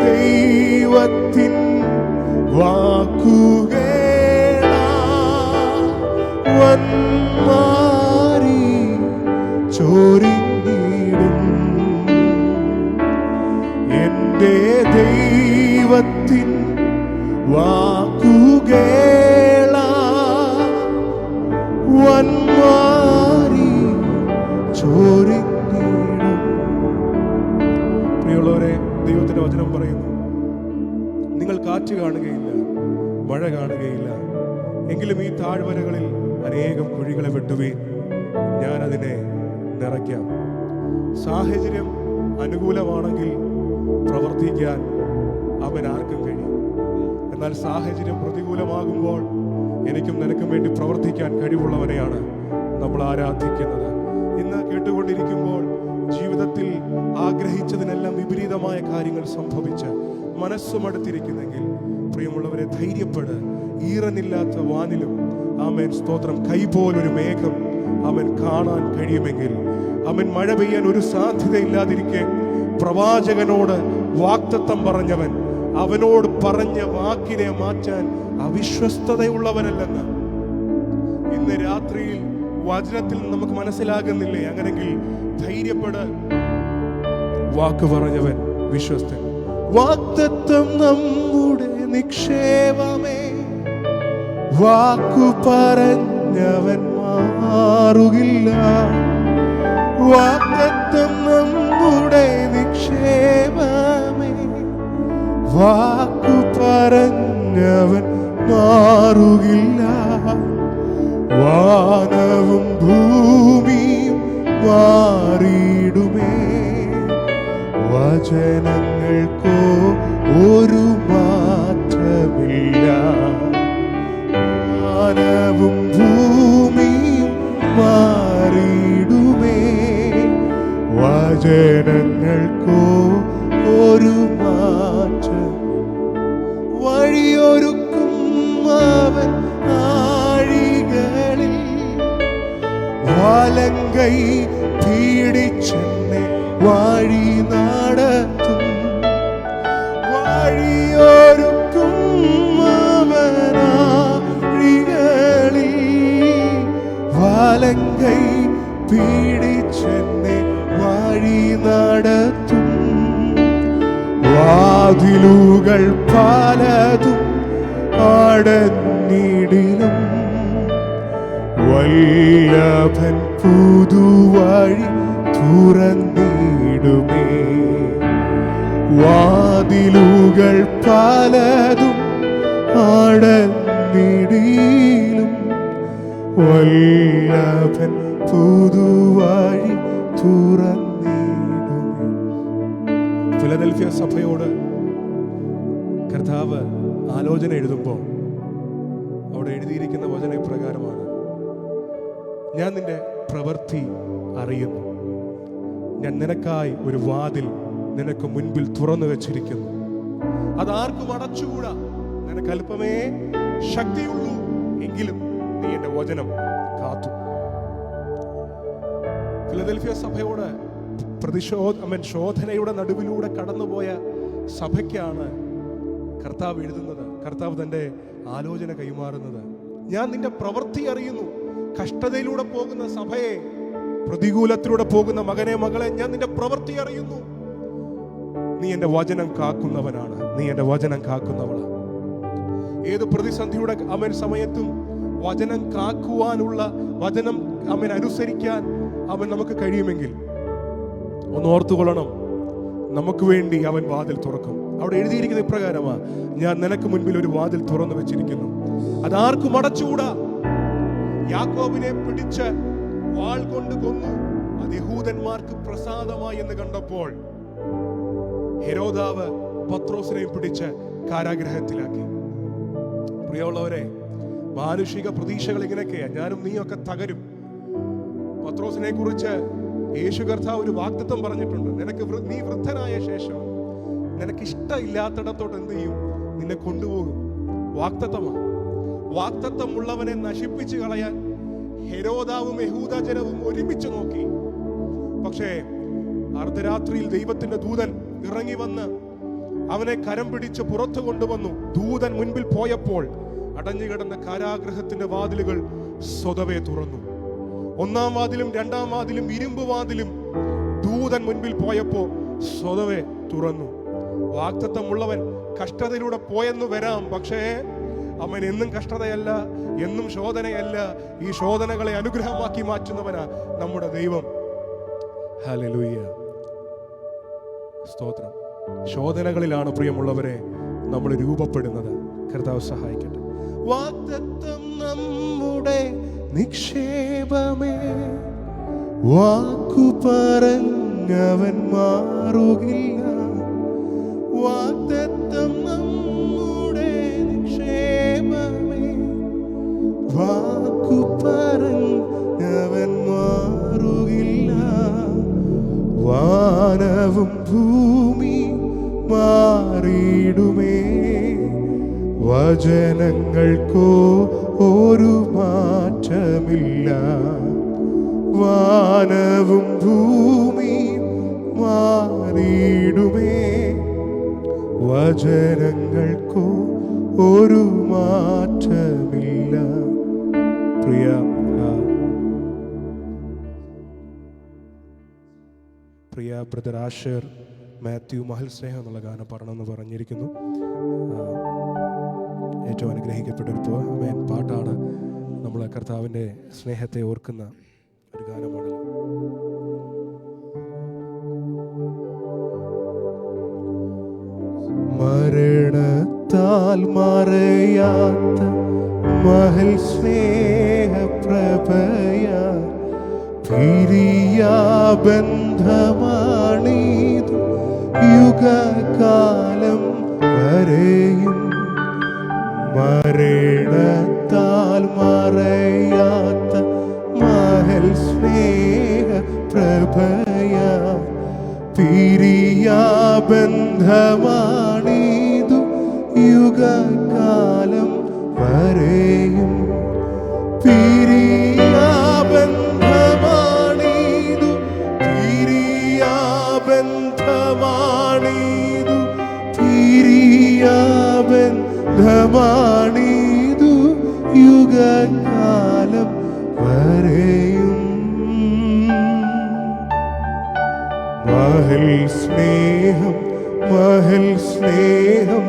ദൈവത്തിൻ വാക്കുകേളാ വന്മാരി ചോരിഞ്ഞിടും. എന്റെ ദൈവത്തിൻ വാക്കുകേളാ വന്മാരി ചോരിഞ്ഞിടും. പ്രിയമുള്ളവരെ, ദൈവത്തിന്റെ വചനം പറയുന്നു, നിങ്ങൾ കാറ്റ് കാണുകയില്ല, മഴ കാണുകയില്ല, എങ്കിലും ഈ താഴ്വരകളിൽ അനേകം കുഴികളെ വെട്ടുവീൻ, ഞാൻ അതിനെ നിറയ്ക്കാം. സാഹചര്യം അനുകൂലമാണെങ്കിൽ പ്രവർത്തിക്കാൻ അവൻ ആർക്കും കഴിയും. എന്നാൽ സാഹചര്യം പ്രതികൂലമാകുമ്പോൾ എനിക്കും നിനക്കും വേണ്ടി പ്രവർത്തിക്കാൻ കഴിവുള്ളവനെയാണ് നമ്മൾ ആരാധിക്കുന്നത്. ഇന്ന് കേട്ടുകൊണ്ടിരിക്കുമ്പോൾ ജീവിതത്തിൽ ആഗ്രഹിച്ചതിനെല്ലാം വിപരീതമായ കാര്യങ്ങൾ സംഭവിച്ച് മനസ്സുമടുത്തിരിക്കുന്നെങ്കിൽ, പ്രിയമുള്ളവരെ, ധൈര്യപ്പെട്. ഈറനില്ലാത്ത വാനിലും ആമേൻ സ്തോത്രം കൈപോലൊരു മേഘം അവൻ കാണാൻ കഴിയുമെങ്കിൽ, അവൻ മഴ പെയ്യാൻ ഒരു സാധ്യതയില്ലാതിരിക്കെ പ്രവാചകനോട് വാഗ്ദത്തം പറഞ്ഞവൻ അവനോട് പറഞ്ഞ വാക്കിനെ മാറ്റാൻ അവിശ്വസ്തതയുള്ളവനല്ലെന്ന് ഇന്ന് രാത്രിയിൽ വചനത്തിൽ നമുക്ക് മനസ്സിലാകുന്നില്ലേ? അങ്ങനെങ്കിൽ ധൈര്യപ്പെട്. വാക്ക് പറഞ്ഞവൻ വിശ്വസ്തൻ. വാഗ്ദത്തം നമ്മുടെ നിക്ഷേപമേ, വാക്കു പറഞ്ഞവൻ മാറുകില്ല. വാഗ്ദത്തം നമ്മുടെ നിക്ഷേപമേ, വാക്കു പറഞ്ഞവൻ മാറുകില്ല. വാനവും ഭൂമിയും മാറിയിടുമേ, വചനങ്ങൾക്കോ ഒരു മാറ്റമില്ല. വാനവും ഭൂമിയും മാറിയിടുമേ, വചനങ്ങൾക്കോ ഒരു മാറ്റം. വഴിയൊരുക്കും അവൻ ആഴികളിൽ, വലങ്കൈ പീഡിച്ചെന്നെ വഴി നടത്തും. വഴിയൊരുക്കും അവൻ ആഴികളിൽ, വലങ്കൈ പീഡിച്ചെന്നെ വഴി നടത്തും. വാതിലുകൾ പലതും അടഞ്ഞിടിലും, വല്ലഭൻ പുതുവഴി തുറന്നിടുമേ. വാതിലുകൾ പലതും അടഞ്ഞിടിലും, വല്ലഭൻ പുതുവഴി തുറന്നിടുമേ. ഫിലദൽഫിയ സഭയോട് കർത്താവ് ആലോചന എഴുതുമ്പോൾ അവിടെ എഴുതിയിരിക്കുന്ന വചന പ്രകാരമാണ്, ഞാൻ നിന്റെ പ്രവൃത്തി അറിയുന്നു, ഞാൻ നിനക്കായി ഒരു വാതിൽ നിനക്ക് മുൻപിൽ തുറന്നു വെച്ചിരിക്കുന്നു, അതാർക്കും അടച്ചുകൂടാ. നിനക്ക് അല്പമേ ശക്തിയുള്ളൂ, എങ്കിലും നീ എന്റെ വചനം കാത്തു. ഫിലദൽഫിയ സഭയോട് ശോധനയുടെ നടുവിലൂടെ കടന്നുപോയ സഭയ്ക്കാണ് കർത്താവ് എഴുതുന്നത്. കർത്താവ് തന്റെ ആലോചന കൈമാറുന്നത്, ഞാൻ നിന്റെ പ്രവൃത്തി അറിയുന്നു. കഷ്ടതയിലൂടെ പോകുന്ന സഭയെ, പ്രതികൂലത്തിലൂടെ പോകുന്ന മകനെ മകളെ, ഞാൻ നിന്റെ പ്രവൃത്തി അറിയുന്നു. നീ എന്റെ വചനം കാക്കുന്നവനാണ്, നീ എന്റെ വചനം കാക്കുന്നവളാണ്. ഏത് പ്രതിസന്ധിയുടെ സമയത്തും വചനം കാക്കുവാനുള്ള, വചനം അനുസരിക്കാൻ നമുക്ക് കഴിയുമെങ്കിൽ ഒന്ന് ഓർത്തുകൊള്ളണം, നമുക്ക് വേണ്ടി അവൻ വാതിൽ തുറക്കും. അവിടെ എഴുതിയിരിക്കുന്ന ഇപ്രകാരമാ, ഞാൻ നിനക്ക് മുൻപിൽ ഒരു വാതിൽ തുറന്നു വെച്ചിരിക്കുന്നു, അതാർക്കും അടച്ചുകൂടാ. യാക്കോബിനെ പിടിച്ച് വാൾ കൊണ്ട് കൊന്നു, അത് യഹൂദന്മാർക്ക് പ്രസാദമായി എന്ന് കണ്ടപ്പോൾ ഹെരോദാവ് പത്രോസിനെയും പിടിച്ച് കാരാഗ്രഹത്തിലാക്കി. പ്രിയമുള്ളവരെ, മാനുഷിക പ്രതീക്ഷകൾ ഇങ്ങനെയൊക്കെയാ. ഞാനും നീയൊക്കെ തകരും. പത്രോസിനെ കുറിച്ച് യേശു കർത്താവ് ഒരു വാഗ്ദത്തം പറഞ്ഞിട്ടുണ്ട്. നീ വൃദ്ധനായ ശേഷം നിനക്ക് ഇഷ്ടമില്ലാത്തിടത്തോട്ട് എന്ത് ചെയ്യും? നിന്നെ കൊണ്ടുപോകും. വാഗ്ദത്തമാണ്. വാഗ്ദത്തം ഉള്ളവനെ നശിപ്പിച്ചു കളയാൻ ഹെരോദാവും യഹൂദജനവും ഒരുമിച്ച് നോക്കി. പക്ഷേ അർദ്ധരാത്രിയിൽ ദൈവത്തിന്റെ ദൂതൻ ഇറങ്ങി വന്ന് അവനെ കരം പിടിച്ച് പുറത്തു കൊണ്ടുവന്നു. ദൂതൻ മുൻപിൽ പോയപ്പോൾ അടഞ്ഞുകിടന്ന കാരാഗൃഹത്തിന്റെ വാതിലുകൾ സ്വതവേ തുറന്നു. ഒന്നാം വാതിലും രണ്ടാം വാതിലും ഇരുമ്പ് വാതിലും ദൂതൻ മുൻപിൽ പോയപ്പോ സ്വതവേ തുറന്നു. വാഗ്ദത്തമുള്ളവൻ കഷ്ടതയിലൂടെ പോയെന്ന് വരാം, പക്ഷേ അവൻ എന്നും കഷ്ടതയല്ല, എന്നും ശോധനയല്ല. ഈ ശോധനകളെ അനുഗ്രഹമാക്കി മാറ്റുന്നവനാ നമ്മുടെ ദൈവം. ഹല്ലേലൂയ, സ്തോത്രം. ശോധനകളിലാണ് പ്രിയമുള്ളവരെ നമ്മൾ രൂപപ്പെടുന്നത്. കർത്താവ് സഹായിക്കട്ടെ. വാഗ്ദത്തം നമ്മുടെ നിക്ഷേപമേ, വാക്കു പറഞ്ഞവൻ മാറുകില്ല. വാഗ്ദത്തം നമ്മുടെ നിക്ഷേപമേ, വാക്കു പറഞ്ഞവൻ മാറുകില്ല. വാനവും ഭൂമി മാറിയിടുമേ, വചനങ്ങൾക്കോ ഒരു മാറ്റമില്ല. വാനവും ഭൂമി മാറിയിടുമേ, വചനങ്ങൾക്കോ ഒരു മാറ്റമില്ല. പ്രിയ ബ്രദർ ആഷർ മാത്യു മഹൽ സ്നേഹം എന്നുള്ള ഗാനം പാടണമെന്ന് പറഞ്ഞിരിക്കുന്നു. ഏറ്റവും അനുഗ്രഹിക്കപ്പെട്ട ഒരു പാട്ടാണ്. നമ്മൾ കർത്താവിൻ്റെ സ്നേഹത്തെ ഓർക്കുന്ന ഒരു ഗാനമാണല്ലോ. മരണത്താൽ മറയാത്ത മഹൽ സ്നേഹ പ്രഭയ, പിരിയാബന്ധമാണിതു യുഗകാലം വരെയും. മരണത്താൽ മറയാത്ത മഹൽ സ്നേഹ പ്രഭയ, പിരിയാബന്ധമാണിതു യുഗകാലം വരെയും. പിരിയാബന്ധമാണിതു, പിരിയാബന്ധമാണിതു, പിരിയാബന്ധമാണിതു യുഗകാലം വരെയും. മഹൽ സ്നേഹം, മഹൽ സ്നേഹം,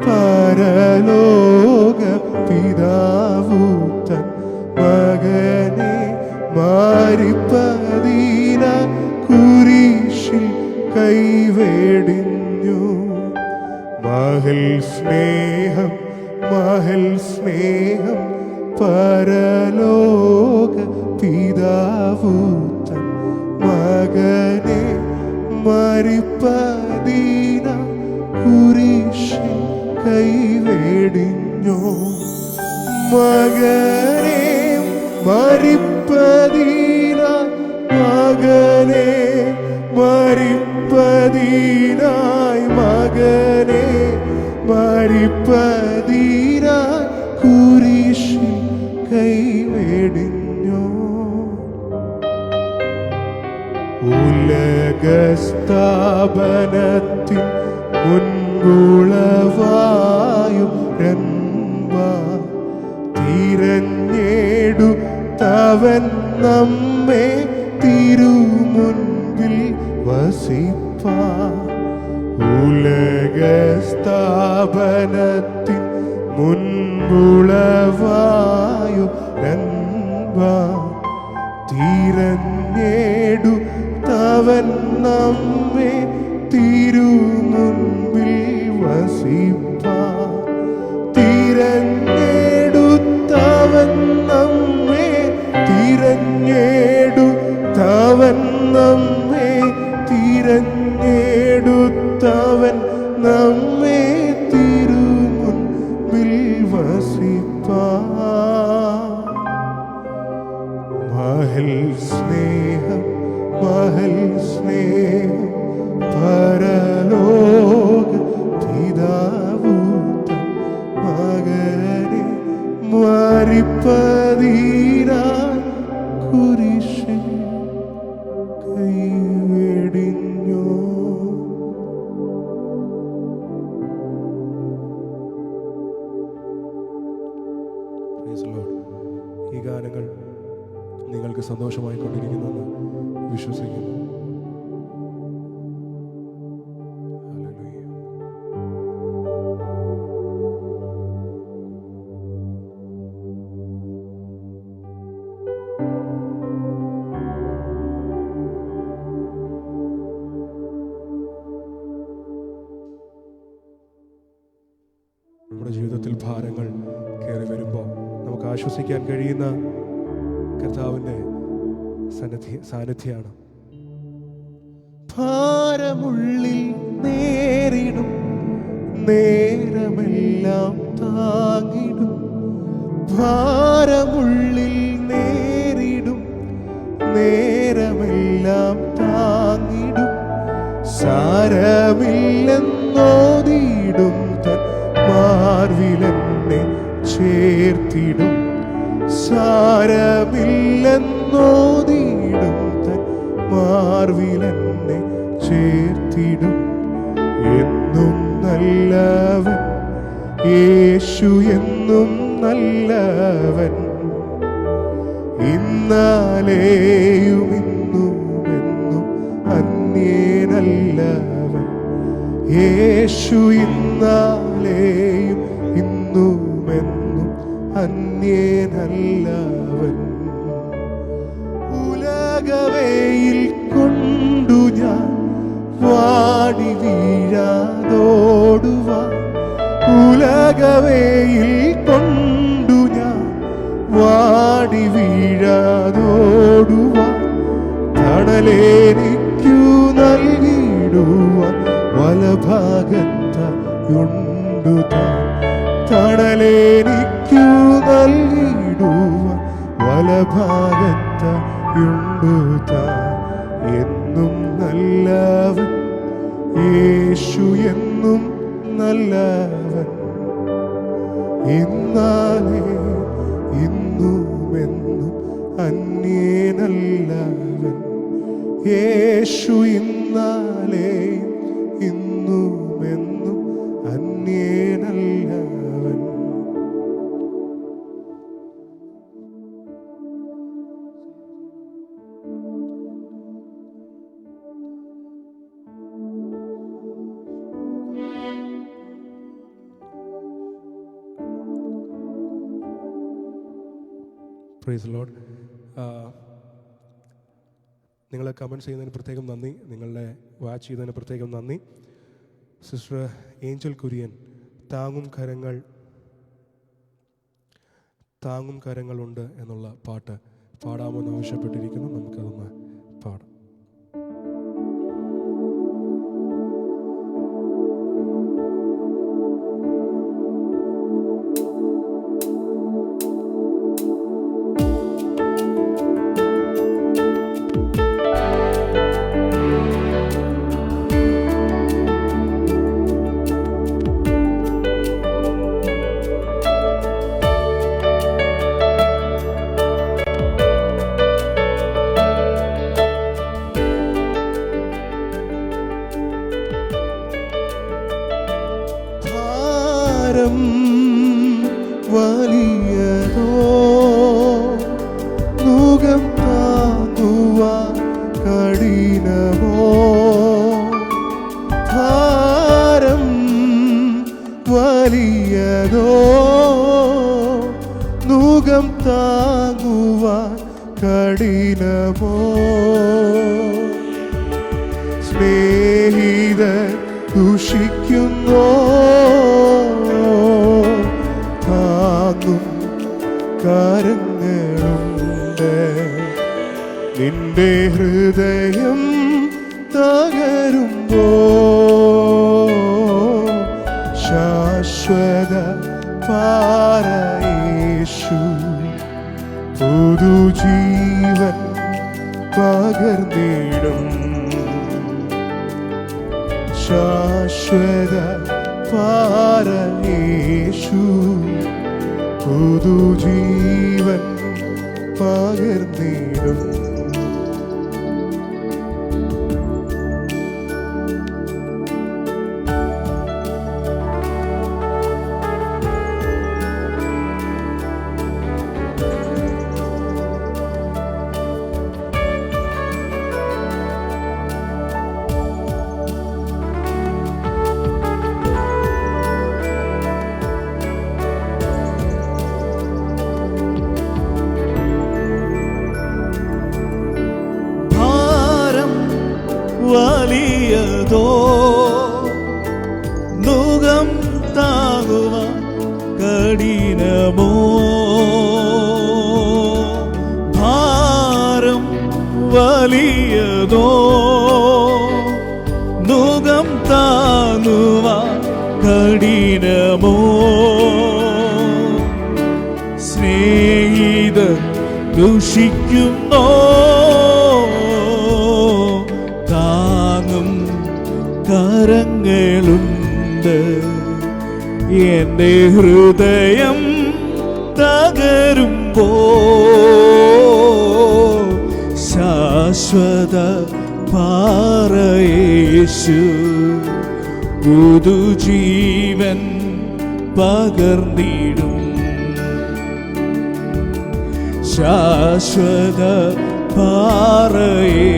പരലോക പിതാവു തൻ മകനെ മാരിപ്പതീന കുരിശിൽ കൈവേടിഞ്ഞു. മഹൽ സ്നേഹം, മഹൽ സ്നേഹം, പരലോക പിതാവു തൻ മകനെ മാരിപ്പതീന കുരിശിൽ കൈവേടിഞ്ഞു. മകനെ മരിപ്പതീന, മകനെ മരിപ്പതീനായി, മകനെ മരിപ്പതീനായി കുരിശിൽ കൈവേടിഞ്ഞു. ഉലകസ്ഥാപനത്തിൻ മുൻപുളവായു തിരഞ്ഞെടുത്തവൻ നമ്മെ തിരുമുൻപിൽ വസിപ്പാൻ. ഉലകസ്ഥാപനത്തിൻ മുൻപുളവായു തിരഞ്ഞെടുത്തവൻ നമ്മെ തിരുമുൻപിൽ വസിപ്പാൻ. തിരഞ്ഞെടുത്തവൻ നമ്മെ, തിരഞ്ഞെടുത്തവൻ നമ്മെ, തിരഞ്ഞെടുത്തവൻ നമ്മെ തിരുമുൻപിൽ വസിപ്പാൻ. മഹൽ സ്നേഹം, മഹൽ സ്നേഹം, പരലോക പിതാവു ഈ ഗാനങ്ങൾ നിങ്ങൾക്ക് സന്തോഷമായിക്കൊണ്ടിരിക്കുന്നെന്ന് വിശ്വസിക്കുന്നു. നമ്മുടെ ജീവിതത്തിൽ ഭാരങ്ങൾ കയറി വരുമ്പോൾ നമുക്ക് ആശ്വസിക്കാൻ കഴിയുന്ന കർത്താവിൻ്റെ സാന്നിധ്യമാണ്. ഭാരമുള്ളിൽ നേരിടും നേരമെല്ലാം താങ്ങിടും, ഭാരമുള്ളിൽ നേരിടും നേരമെല്ലാം താങ്ങിടും, സാരമില്ലെന്നോതിടും തൻ മാർവിലെന്നെ ചേർത്തിടും, സാരമില്ലെന്നോതിടും തൻ മാർവിലെന്നെ ചേർത്തിടും. എന്നും നല്ലവൻ യേശു, എന്നും നല്ലവൻ, ഇന്നാലെയും ഇന്നും എന്നും അന്യനല്ലവൻ. യേശു ഇന്നാലെയും ഇന്നുമെന്നും അന്യനല്ലവൻ. ഉലകവെയിൽ കൊണ്ടു ഞാൻ വാടി വീഴാതോടുവാൻ, ഉലകവെയിൽ കൊണ്ടു ഞാൻ വാടി വീഴാതോടുവാൻ, തണലേനിക്കു നൽകിടുവാൻ വലഭാഗത്തുണ്ടു താൻ, തണലേനിക്കു നൽകിടുവാൻ വലഭാഗത്തുണ്ടു താൻ. എന്നും നല്ലവൻ യേശു, എന്നും നല്ലവൻ, ഇന്നാലേ ഇന്നുമെന്നും അന്യനല്ലവൻ. യേശു ഇന്നാലേ ഇന്നുമെന്നും അന്യനല്ലവൻ. Praise lord. നിങ്ങൾ കമൻറ്റ് ചെയ്യുന്നതിന് പ്രത്യേകം നന്ദി, നിങ്ങളുടെ വാച്ച് ചെയ്തതിന് പ്രത്യേകം നന്ദി. സിസ്റ്റർ ഏഞ്ചൽ കുര്യൻ താങ്ങും കരങ്ങളുണ്ട് എന്നുള്ള പാട്ട് പാടാമെന്ന് ആവശ്യപ്പെട്ടിരിക്കുന്നു. നമുക്കതൊന്ന് പാടാം. വലിയതോ മുഖം താങ്ങുവാൻ കഠിനമോ, ഭാരം വലിയതോ മുഖം താങ്ങുവാൻ കഠിനമോ, സ്നേഹിതൻ ദുഷിക്കുന്നോ താങ്ങും കരങ്ങളുണ്ട്. നിന്റെ ഹൃദയം തകരുമ്പോ ശാശ്വത പാറയേശു പുതുജീവൻ പകർന്നിടും. ശാശ്വത പാറയേശു പുതുജീവൻ പകർന്നിടും. എളുപ്പമോ നുകം താങ്ങുവാൻ കഠിനമോ? സ്നേഹിതർ ദുഷിക്കുന്നോ താങ്ങും കരങ്ങളുണ്ട്. എൻ്റെ ഹൃദയം തകരുമ്പോ ശാശ്വത പാറയേശു പുതുജീവൻ പകർന്നിടും. ശാശ്വത പാറയേശു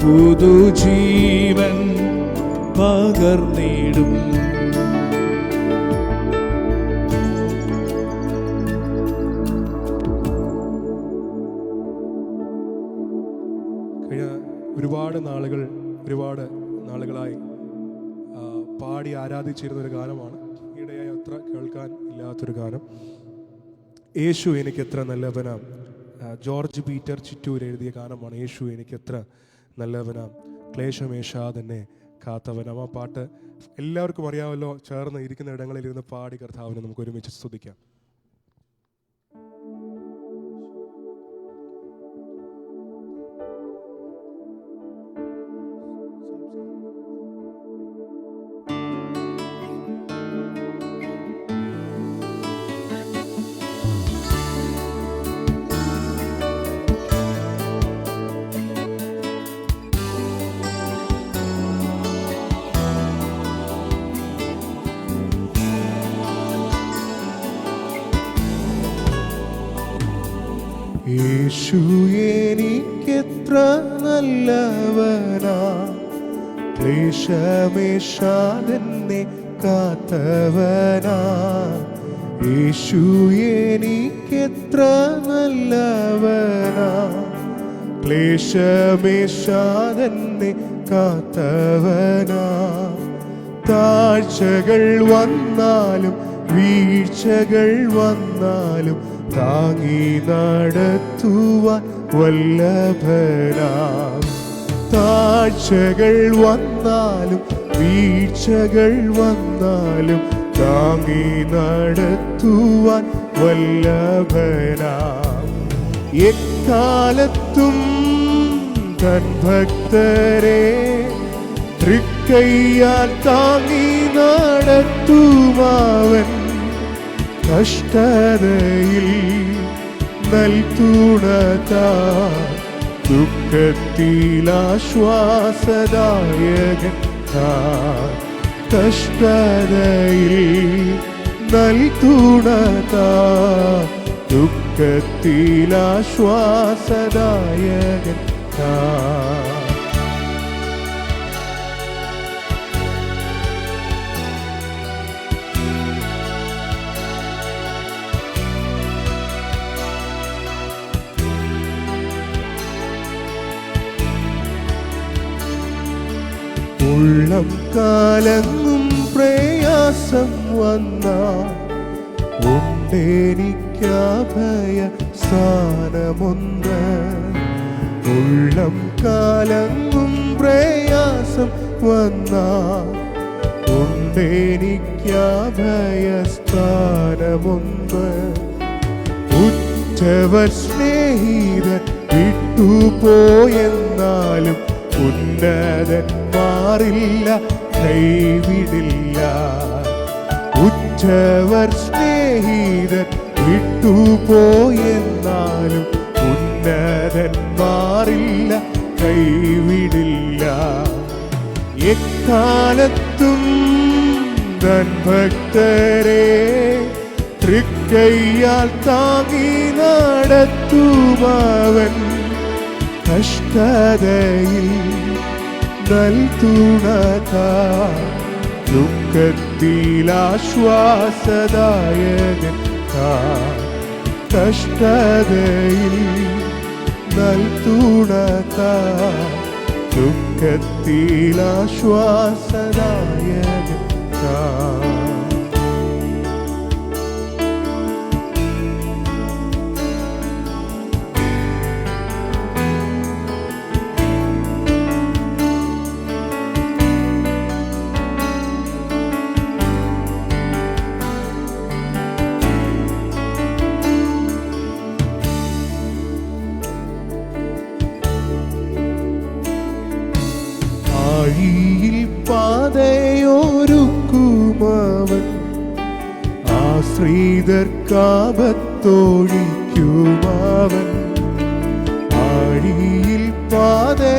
പുതുജീവൻ പകർന്നിടും. ഒരുപാട് നാളുകളായി പാടി ആരാധിച്ചിരുന്ന ഒരു ഗാനമാണ്. ഈയിടെയായി അത്ര കേൾക്കാൻ ഇല്ലാത്തൊരു ഗാനം. യേശു എനിക്ക് എത്ര നല്ലവനാം. ജോർജ് പീറ്റർ ചിറ്റൂർ എഴുതിയ ഗാനമാണ്. യേശു എനിക്ക് എത്ര നല്ലവനാം, ക്ലേശമേശാതെന്നെ കാത്തവനാം. ആ പാട്ട് എല്ലാവർക്കും അറിയാമല്ലോ. ചേർന്ന് ഇരിക്കുന്ന ഇടങ്ങളിലിരുന്ന് പാടി കർത്താവിനെ നമുക്ക് ഒരുമിച്ച് സ്തുതിക്കാം. യേശു എനിക്കെത്ര നല്ലവനാ, ക്ലേശമേശാതെന്നെ കാത്തവനാ. യേശു എനിക്കെത്ര നല്ലവനാ, ക്ലേശമേശാതെന്നെ കാത്തവനാ. താഴ്ചകൾ വന്നാലും വീഴ്ചകൾ വന്നാലും താങ്ങി നടത്തുവാൻ വല്ലഭനാ. താഴ്ചകൾ വന്നാലും വീഴ്ചകൾ വന്നാലും താങ്ങി നടത്തുവാൻ വല്ലഭനാ. എക്കാലത്തും തൻ ഭക്തരെ തൃക്കൈയാൽ താങ്ങി നടത്തുമാവൻ. കഷ്ടതയിൽ നൽതുണതാ, ദുഃഖത്തിലാശ്വാസദായകൻ. കഷ്ടതയിൽ നൽതുണതാ, ദുഃഖത്തിലാശ്വാസദായകൻ. ഉള്ളം കാലങ്ങും പ്രയാസം വന്നാൽ ഉണ്ടെനിക്കഭയ സ്ഥാനമൊന്ന്. ഉള്ളം കാലങ്ങും പ്രയാസം വന്നാൽ ഉണ്ടെനിക്കഭയ സ്ഥാനമൊന്ന്. ഉറ്റവർ സ്നേഹിതർ വിട്ടുപോയെന്നാലും ഉന്നതന്മാരില്ല, കൈവിടില്ല. ഉറ്റവർ സ്നേഹിതർ വിട്ടുപോയെന്നാലും ഉന്നതന്മാരില്ല, കൈവിടില്ല. എക്കാലത്തും തൻ ഭക്തരെ തൃക്കൈയാൽ താങ്ങി നടത്തുമവൻ. കഷ്ടതയിൽ നൽതുണതാ, ദുഃഖത്തിലാശ്വാസദായകൻ. കഷ്ടതയിൽ നൽതുണതാ, ദുഃഖത്തിലാശ്വാസദായകൻ. ആശ്രിതർക്കാപത്തൊഴിക്കുമാവൻ ആഴിയിൽ പാതയോരുക്കുമാവൻ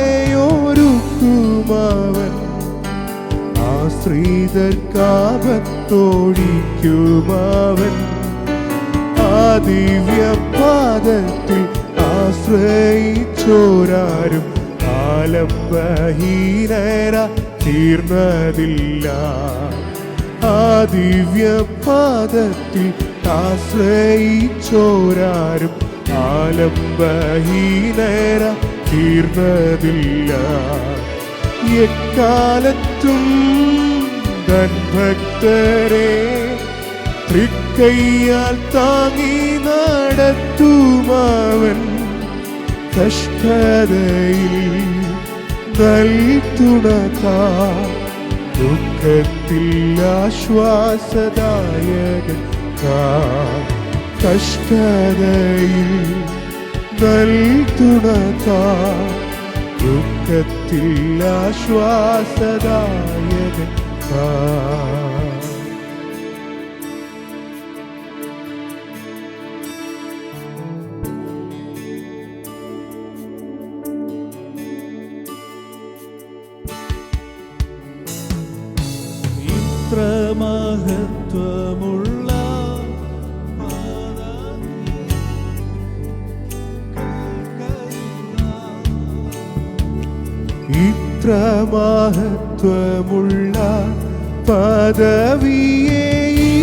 ആശ്രിതർക്കാപത്തൊഴിക്കുമാവൻ ദിവ്യപാദത്തിൽ ആശ്രയിച്ചോരാരും ആലംബഹീനര തീർന്നതില്ല. ദിവ്യപാദത്തിൽ ആശ്രയിച്ചോരാരും ആലംബഹീനര തീർന്നതില്ല. എക്കാലത്തും തൻ ഭക്തരെ തൃക്കൈയാൽ താങ്ങി നടത്തുമവൻ കഷ്ടതയിൽ നൽതുണക്കാർ ദുഃഖത്തിൽ ആശ്വാസദായകൻ കഷ്ടതയിൽ നൽതുണക്കാർ ദുഃഖത്തിൽ ആശ്വാസദായകൻ മഹത്വമുള്ള ഇത്ര മഹത്വമുള്ള പദവിയെ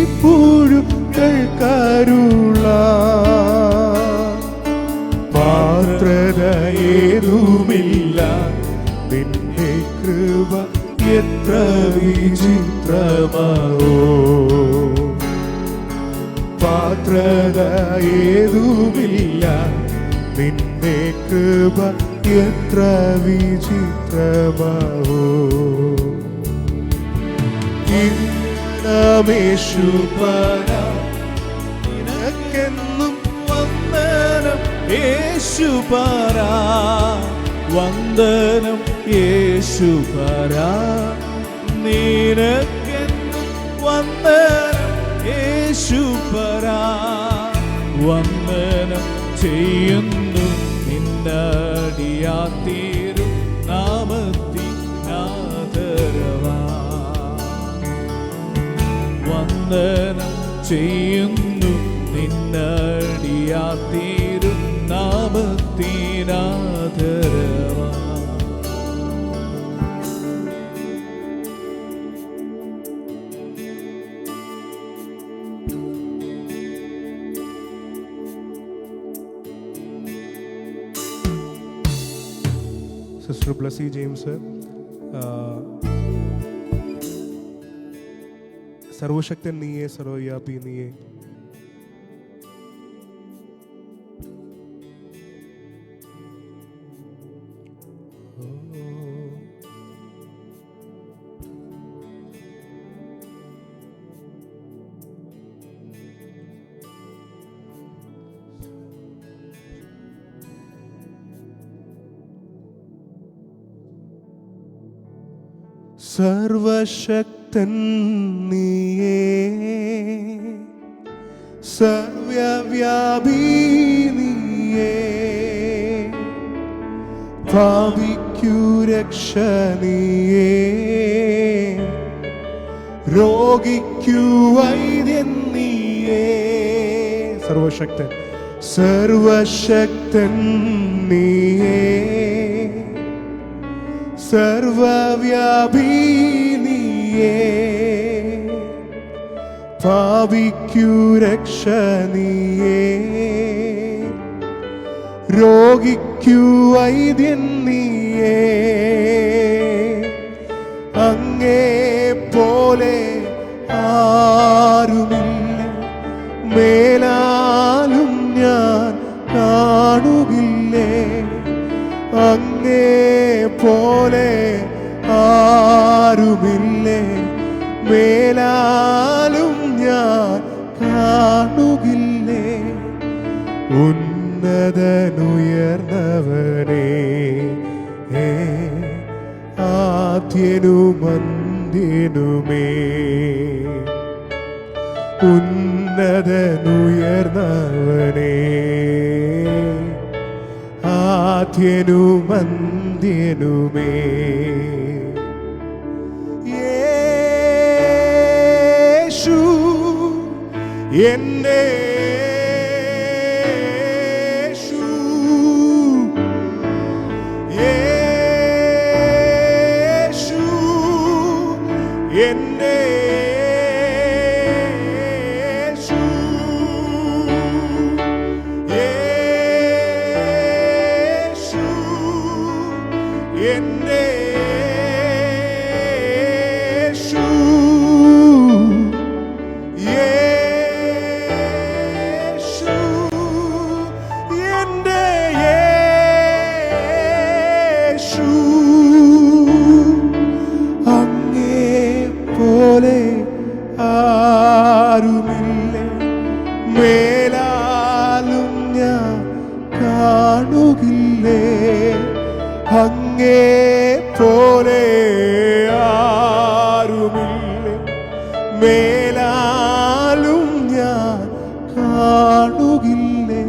ഇപ്പോഴും കരുള പാത്രതയേതുമില്ല നിന്റെ കൃപ എത്ര വിചിത്രമോ. പാത്രതയേതുമില്ല നിന്റെ കൃപ എത്ര വിചിത്രമോ. ഇന്നമേശുപരാ നിനക്കെന്നും വന്ദനം യേശുപരാ വന്ദനം യേശുപരാ നിനക്കെന്നും വന്ദനം യേശുപരാ വന്ദനം ചെയ്യുന്നു നിന്നടിയാത്തീരും നാമത്തിനാദരവാ വന്ദനം ചെയ്യുന്നു നിന്നടിയാത്തീരും നാമത്തിനാദരവാ. സിസ്റ്റർ ബ്ലസി ജെയിംസ് സർവശക്തൻ നീയെ സർവവ്യാപി നീയെ സർവശക്തൻ നീയേ സർവ്വവ്യാപി നീയേ ഭാവിക്കു രക്ഷ നീയേ രോഗിക്കു വൈദ്യൻ നീയേ. സർവശക്തൻ സർവശക്തൻ നീയേ സർവവ്യാപി നീയേ ഭാവിക്കു രക്ഷ നീയേ രോഗിക്കു വൈദ്യൻ നീയേ. അങ്ങേ പോലെ ആരുമില്ല മേലാലും ഞാൻ കാണുകില്ലേ. അങ്ങേ പോലെ ആരുമില്ലേ മേലാലും ഞാൻ കാണുകില്ലേ. ഉന്നതനുയർന്നവനേ ആദ്യനുമന്ത്യനുമേ ഉന്നതനുയർന്നവനേ ഉന്നതനുയർന്നവനേ, ആദ്യനും അന്ത്യനുമേ, യേശു എന്റെ യേശു, യേശു എന്റെ യേശു, യേശു എന്റെ യേശു, യേശു എന്റെ യേശു. അങ്ങേ പോലെ ആരുമില്ല, മേലാലും ഞാൻ കാണുകില്ലേ. അങ്ങേ പോലെ ആരുമില്ല, മേലാലും ഞാൻ കാണുകില്ലേ.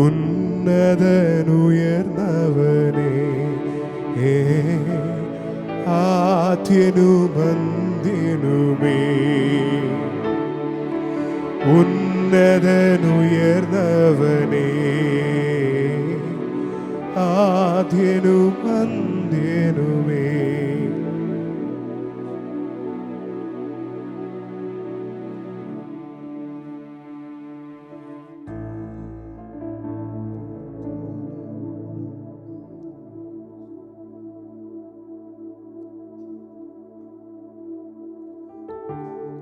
ഉന്നതനുയർന്നവനേ, ആദ്യനുമന്ത്യനുമേ, ഉന്നതനുയർന്നവനേ, ആദ്യനുമന്ത്യനുമേ.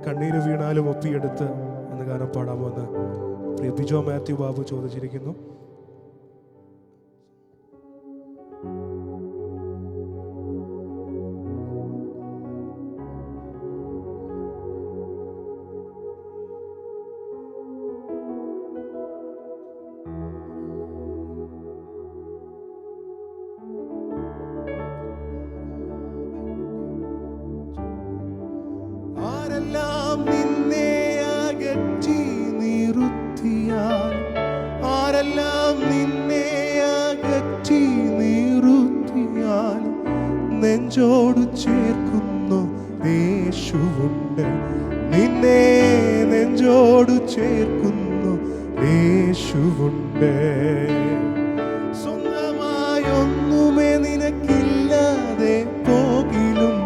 കണ്ണീര് വീണാലും ഒപ്പിയെടുത്ത് എന്ന ഗാനം പാടാമെന്ന് പ്രിയ ബിജോ മാത്യു ബാബു ചോദിച്ചിരിക്കുന്നു. ആരെല്ലാം നിന്നെ അകറ്റി നിർത്തിയാൽ, ആരെല്ലാം നിന്നെ അകറ്റി നിർത്തിയാൽ, നെഞ്ചോട് ചേർക്കുന്നു യേശുവുണ്ട്. നിന്നെ നെഞ്ചോട് ചേർക്കുന്നു യേശുവുണ്ട്. സ്വന്തമായൊന്നുമേ നിനക്കില്ലാതെ പോകിലും,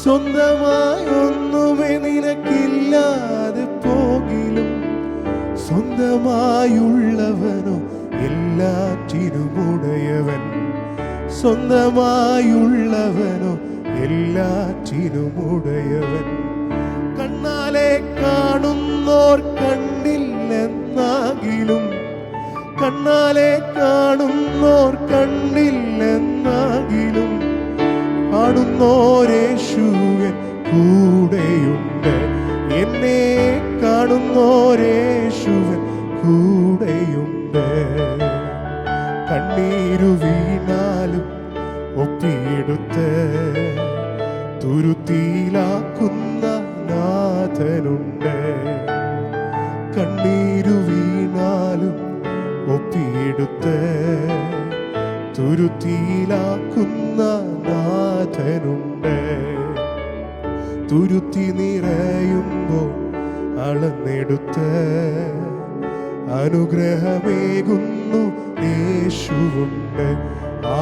സ്വന്തമായൊന്നുമേ നിനക്കില്ലാതെ പോകിലും, സ്വന്തമായുള്ളവനോ എല്ലാറ്റിനുമുടയവൻ, സ്വന്തമായുള്ളവനോ എല്ലാറ്റിനുമുടയവൻ. കണ്ണാലെ കാണുന്നോർ കണ്ടില്ലെന്നാകിലും, കണ്ണാലെ കാണുന്നോർ കണ്ടില്ലെന്നാകിലും, കാണുന്നോരേശുവൻ കൂടെയുണ്ട്. എന്നെ കാണുന്നോരേശുവൻ കൂടെയുണ്ട്. കണ്ണീരു വീണാലും ഒപ്പിയെടുത്ത് തുരുത്തിയിലാക്കുന്ന നാഥനുണ്ട്. കണ്ണീരു വീണാലും ഒപ്പിയെടുത്ത് തുരുത്തിയിലാക്കുന്ന നാഥനുണ്ട്. തുരുത്തി നിറയുമ്പോൾ അളന്നെടുത്ത് അനുഗ്രഹമേകുന്നു യേശുവുണ്ട്. ആ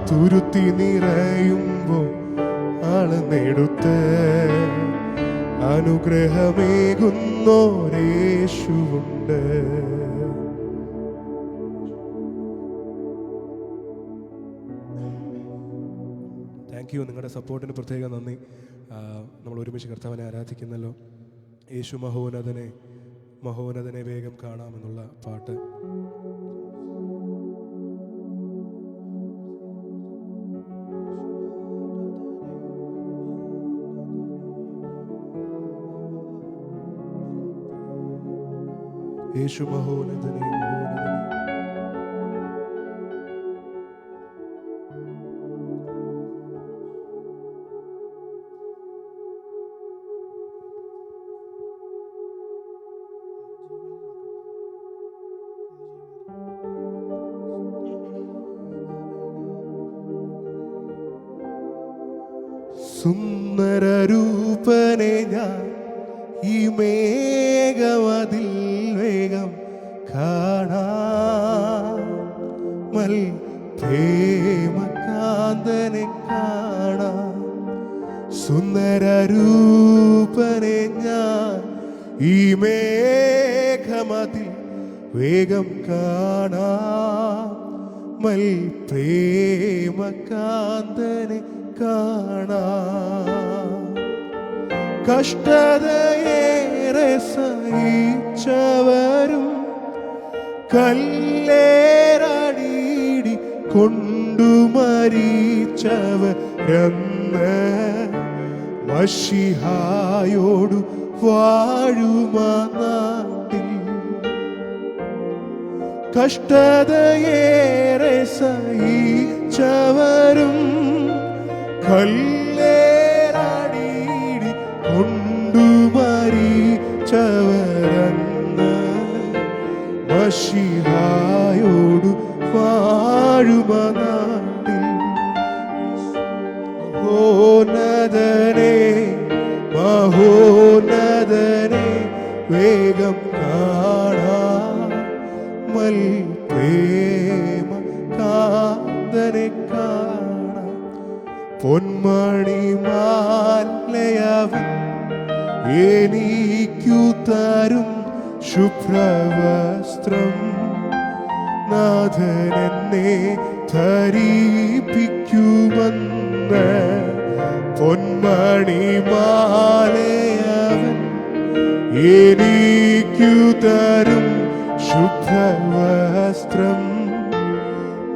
തുരുത്തി നിറയുമ്പോൾ അളന്നെടുത്ത് അനുഗ്രഹമേകുന്നോരേശുവുണ്ട്. Thank you. നിങ്ങളുടെ സപ്പോർട്ടിന് പ്രത്യേകം നന്ദി. നമ്മൾ ഒരുമിച്ച് കർത്താവിനെ ആരാധിക്കുന്നല്ലോ. യേശു മഹോന്നതനെ, മഹോന്നതനെ വേഗം കാണാമെന്നുള്ള പാട്ട്. യേശു മഹോന്നതനെ, മഹോന്നതനെ. സുന്ദരരൂപനെ ഞാൻ ഈ മേഘമതിൽ വേഗം കാണാം. പ്രേമകാന്തനെ കാണാം. സുന്ദരരൂപനെ ഞാൻ ഈ മേഘമതിൽ വേഗം കാണാം. പ്രേമകാന്തനെ കാണാം. കഷ്ടതയേറെ സഹിച്ചവരും കല്ലേറടീടി കൊണ്ടു മരിച്ചവരെന്ന് മശിഹായോടു വാഴുമ നാട്ടിൽ. കഷ്ടതയേറെ സഹിച്ചവരും കല്ലേറടീടി കൊണ്ടു മരിച്ചവരെന്ന് മശിഹായോടു വാഴുമ നാട്ടിൽ. മഹോന്നതനെ മഹോന്നതനെ വേഗം കാണാം. പ്രേമകാന്തനെ കാണാം. പൊന്മണി മാലയവൻ എനിക്കു തരും ശുഭ്രവസ്ത്രം. നാഥൻ എന്നെ ധരിപ്പിക്കുമെന്ന് പൊന്മണി മാലയവൻ എനിക്കു തരും ശുഭ്രവസ്ത്രം.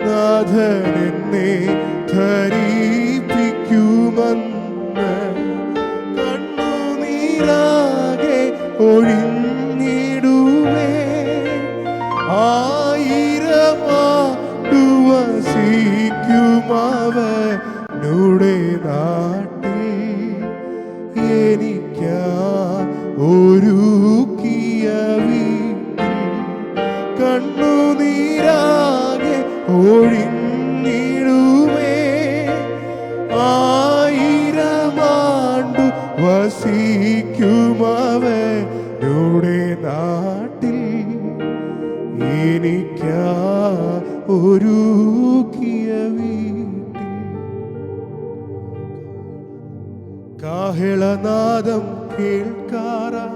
നാഥൻ എന്നെ ധരിപ്പിക്കുമെന്ന് കണ്ണുനീരാകെ ഒഴിഞ്ഞിടുവേ. 1000 ആണ്ടു വസിക്കുമവനുടെ നാട്ടിൽ. എനിക്കാ ഒരുക്കിയ വീട്ടിൽ കണ്ണുനീരാകെ ഒഴിഞ്ഞിടുവേ. 1000 ആണ്ടു വസിക്കുമവനുടെ നാട്ടിൽ. എനിക്കാ ഒരുക്കിയ വീട്ടിൽ. കാഹളനാദം കേൾക്കാറാ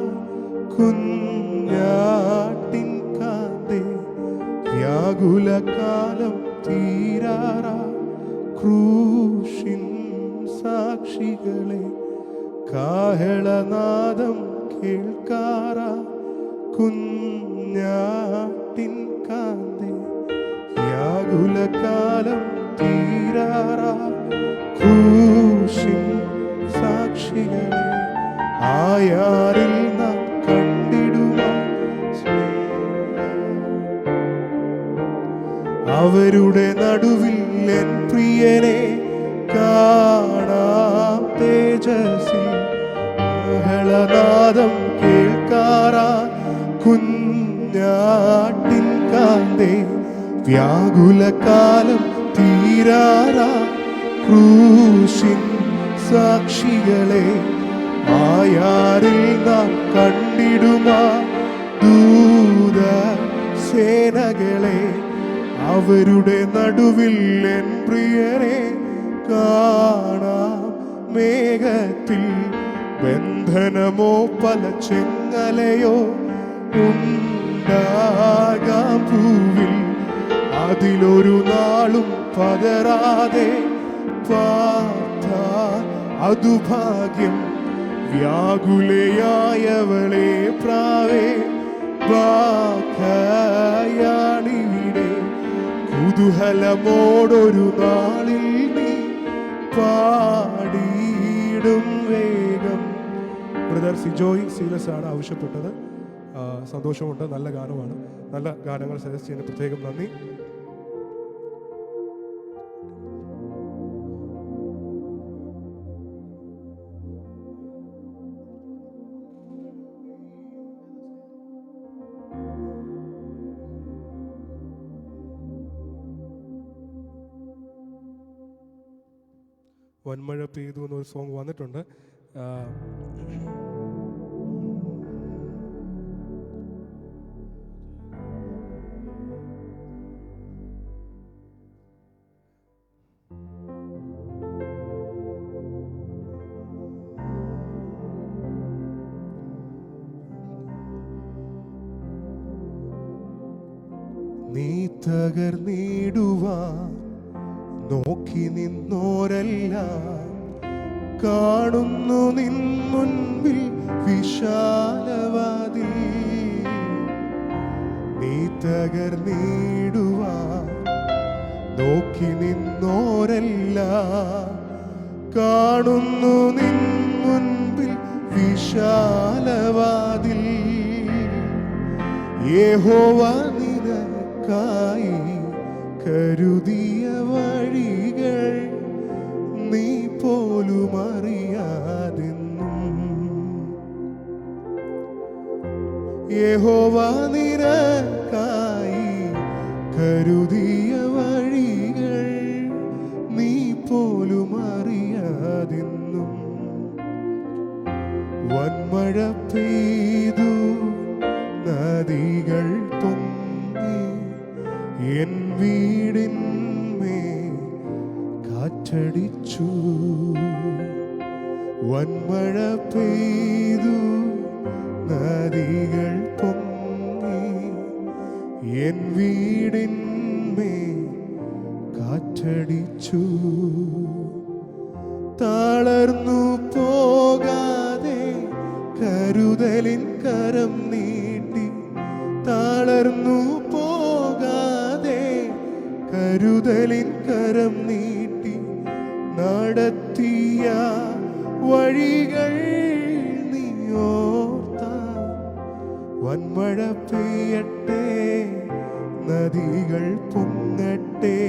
കുഞ്ഞാട്ടിൻ കാന്തേ. വ്യാകുലകാലം തീരാറാ ക്രൂശിൻ സാക്ഷികളെ. കാഹളനാദം കേൾക്കാറാ കുഞ്ഞാട്ടിൻ കാന്തേ. വ്യാകുലകാലം തീരാറാ ക്രൂശിൻ സാക്ഷികളെ. ആയാരിൽ നാം കണ്ടിടുവാൻ അവരുടെ നടുവിൽ എൻ പ്രിയനെ കാണാം തേജസ്സിൽ. കാഹളനാദം കേൾക്കാറാ കുഞ്ഞാട്ടിൻ കാന്തേ. വ്യാകുലകാലം തീരാറാ ക്രൂശിൻ സാക്ഷികളെ. ആയാരിൽ നാം കണ്ടിടുമാ ദൂത സേനകളെ. അവരുടെ നടുവിൽ എൻ പ്രിയരെ കാണാം മേഘത്തിൽ. ബന്ധനമോ പല ചെങ്ങലയോ ഉണ്ടാകാം ഭൂവിൽ. അതിലൊരു നാളും പതറാതെ പാർത്താൽ അതു ഭാഗ്യം. വ്യാകുലയായവളെ പ്രാവേ വാക്കയാണിവിടെ. കുതൂഹലമോടൊരു നാളിൽ നീ പാടിയിടും വേഗം. ബ്രദർ സിജോയ് സീലസ് ആണ് ആവശ്യപ്പെട്ടത്. സന്തോഷമുണ്ട്. നല്ല ഗാനമാണ്. നല്ല ഗാനങ്ങൾ സജസ്റ്റ് ചെയ്യുന്ന പ്രത്യേകം നന്ദി. വൻമഴ പെയ്തു എന്നൊരു സോങ് വന്നിട്ടുണ്ട്. നീ തകർന്നിടുവാൻ നോക്കി നിന്നോരെല്ലാം കാണുന്നു നിൻ മുൻപിൽ വിശാലവാതിൽ. നീ തകർന്നിടുവാൻ നോക്കി നിന്നോരെല്ലാം കാണുന്നു നിൻ മുൻപിൽ വിശാലവാതിൽ. യഹോവ നിനക്കായി കരുതിയ വഴികൾ നീ പോലും അറിയാതെന്നും. യഹോവ നിനക്കായി കരുതിയ വഴികൾ നീ പോലും അറിയാതെന്നും. വൻമഴ പെയ്തു നദികൾ പൊങ്ങി എൻ വീടിന്മേൽ കാറ്റടിച്ചു. വൻമഴ പെയ്തു നദികൾ പൊങ്ങി എൻ വീടിന്മേൽ കാറ്റടിച്ചു. തളർന്നു പോകാതെ കരുതലിൻ കരം നീട്ടി. തളർന്നു പോകാതെ കരുതലിൻ കരം നീട്ടി. നടത്തിയ വഴികൾ നീ ഓർത്താൽ വൻമഴ പെയ്യട്ടെ നദികൾ പൊങ്ങട്ടെ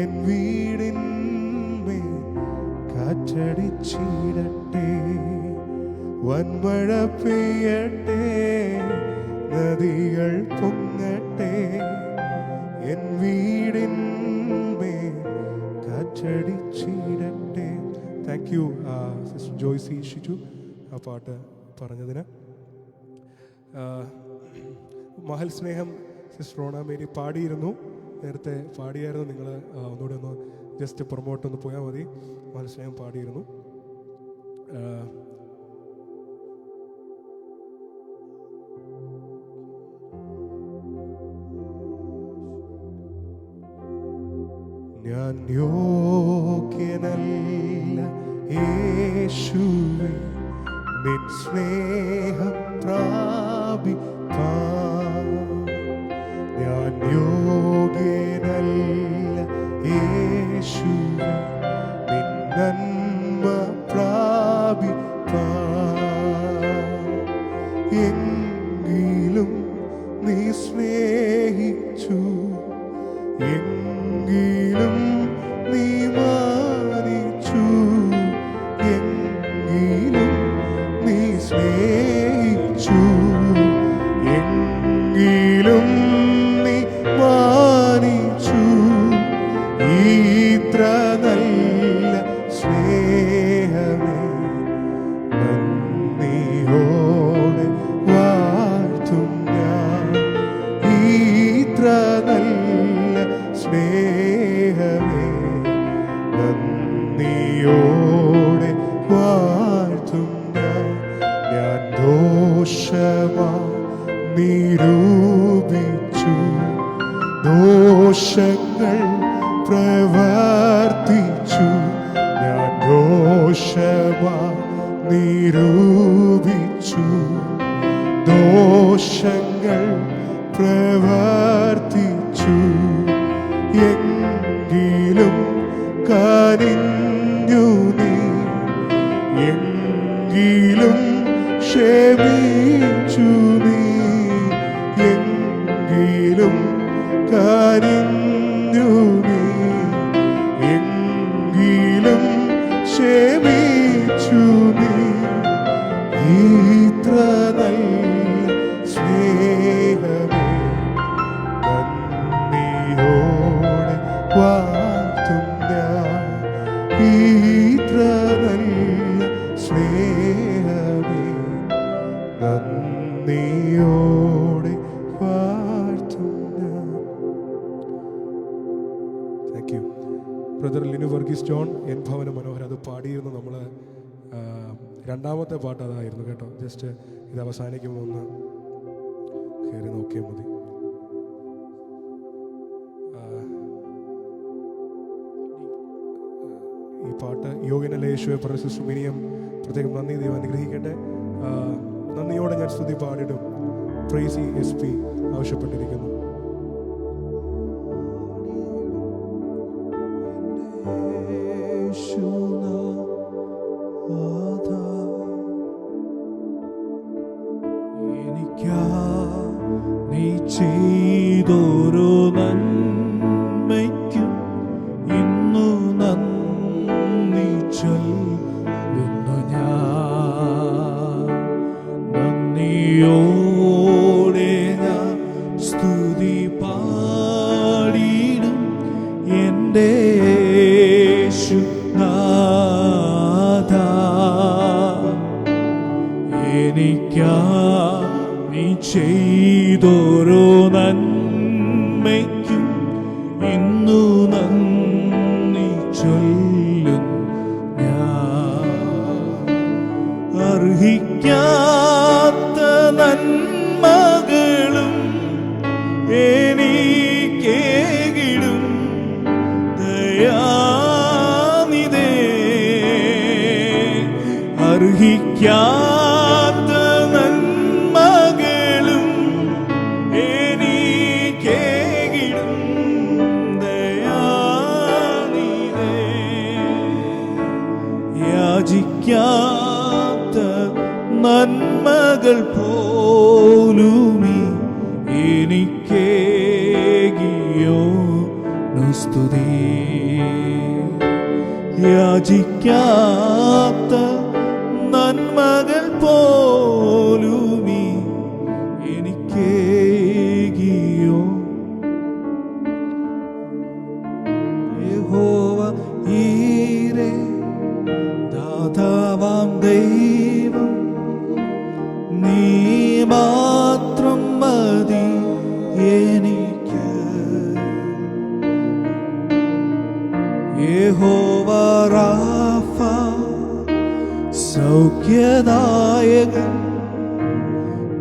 എൻ വീടിന്മേൽ കാറ്റടിച്ചിടട്ടെ. വൻമഴ പെയ്യട്ടെ നദികൾ പൊങ്ങട്ടെ എൻ വീടിന്മേൽ കാറ്റടിച്ചിടട്ടെ. Thank you sister Joycy Shiju ആ പാട്ട് പറഞ്ഞതിന്. മഹൽ സ്നേഹം സിസ്റ്റർ റോണ മേരി പാടിയിരുന്നു, നേരത്തെ പാടിയായിരുന്നു. നിങ്ങൾ ഒന്നുകൂടെ ഒന്ന് ജസ്റ്റ് പ്രൊമോട്ട് ഒന്ന് പോയാൽ മതി. മഹൽ സ്നേഹം പാടിയിരുന്നു. ഞാൻ യോഗ്യനല്ല യേശുവേ നിൻ സ്നേഹം പ്രാപിപ്പാൻ. ഞാൻ യോഗ്യനല്ല യേശുവേ നിൻ നന്മ പ്രാപിപ്പാൻ. എങ്കിലും നീ സ്നേഹിച്ചു, എങ്കിലും നീ മാനിച്ചു, എങ്കിലും നീ സ്നേഹിച്ചു, എങ്കിലും നീ മാനിച്ചു. ഇത്ര നല്ല സ്നേഹമേ നന്ദിയോടെ വാഴ്ത്തും ഞാൻ. ഇത്ര നല്ല സ്നേഹമേ നന്ദിയോടെ വാഴ്ത്തും ഞാൻ. ഞാൻ ദോഷമാ നിരൂപിച്ചു, ദോഷങ്ങൾ പ്രവർത്തിച്ചു. ഞാൻ ദോഷമാ നിരൂപിച്ചു, ദോഷങ്ങൾ പ്രവർത്തിച്ചു. എങ്കിലും കനിഞ്ഞു നീ, എങ്കിലും ക്ഷമിച്ചു നീ, എങ്കിലും കനിഞ്ഞു നീ, എങ്കിലും ക്ഷമിച്ചു നീ. ഇത്ര നല്ല സ്നേഹമേ നന്ദിയോടെ വാഴ്ത്തും ഞാൻ. സ്നേഹമേ നന്ദിയോടെ വാഴ്ത്തും ഞാൻ. Thank you brother Linu Varghese John, N ഭവന മനോഹർ. അത് പാടിയിരുന്നു നമ്മൾ രണ്ടാമത്തെ പാട്ട് അതായിരുന്നു കേട്ടോ. ജസ്റ്റ് ഇത് അവസാനിക്കുമ്പോൾ ഒന്ന് കയറി നോക്കിയാൽ മതി. ഈ പാട്ട് യോഗിനല്ല യേശുവെ പറഞ്ഞ സിസ്റ്റർ മിനിയം പ്രത്യേകം നന്ദി, ദൈവം അനുഗ്രഹിക്കട്ടെ. നന്ദിയോടെ ഞാൻ സ്തുതി പാടിടും. പ്രൈസി SP ആവശ്യപ്പെട്ടിരിക്കുന്നു. നീ ചെയ്തോരോ നന്മയ്ക്കും ഇന്നു നന്ദി ചൊല്ലുന്നു ഞാൻ. നന്ദിയോടെ ഞാൻ സ്തുതി പാടിടും എൻ്റെ യേശുനാഥാ. എനിക്കാ നീ ചെയ്തോരോ നന്മയ്ക്കും ഇന്നു നന്ദി ചൊല്ലും ഞാൻ. അർഹിക്കാത്ത നന്മകളും എനിക്കേകിടും ദയാനിധേ. അർഹിക്കാത്ത നന്മകളും എനിക്കേകിടും ദയാനിധേ. യാചിക്കാത്ത നന്മകൾ പോലുമീ എനിക്കേകിയോ സ്തുതി. യാചിക്കാത്ത നന്മകൾ പോലുമീ എനിക്കേകിയോ. യഹോവ ഈരേ ദാതാവാം ദൈവം, നീ മാത്രം മതി എനിക്ക്. യഹോവ റാഫ സൗഖ്യദായകൻ,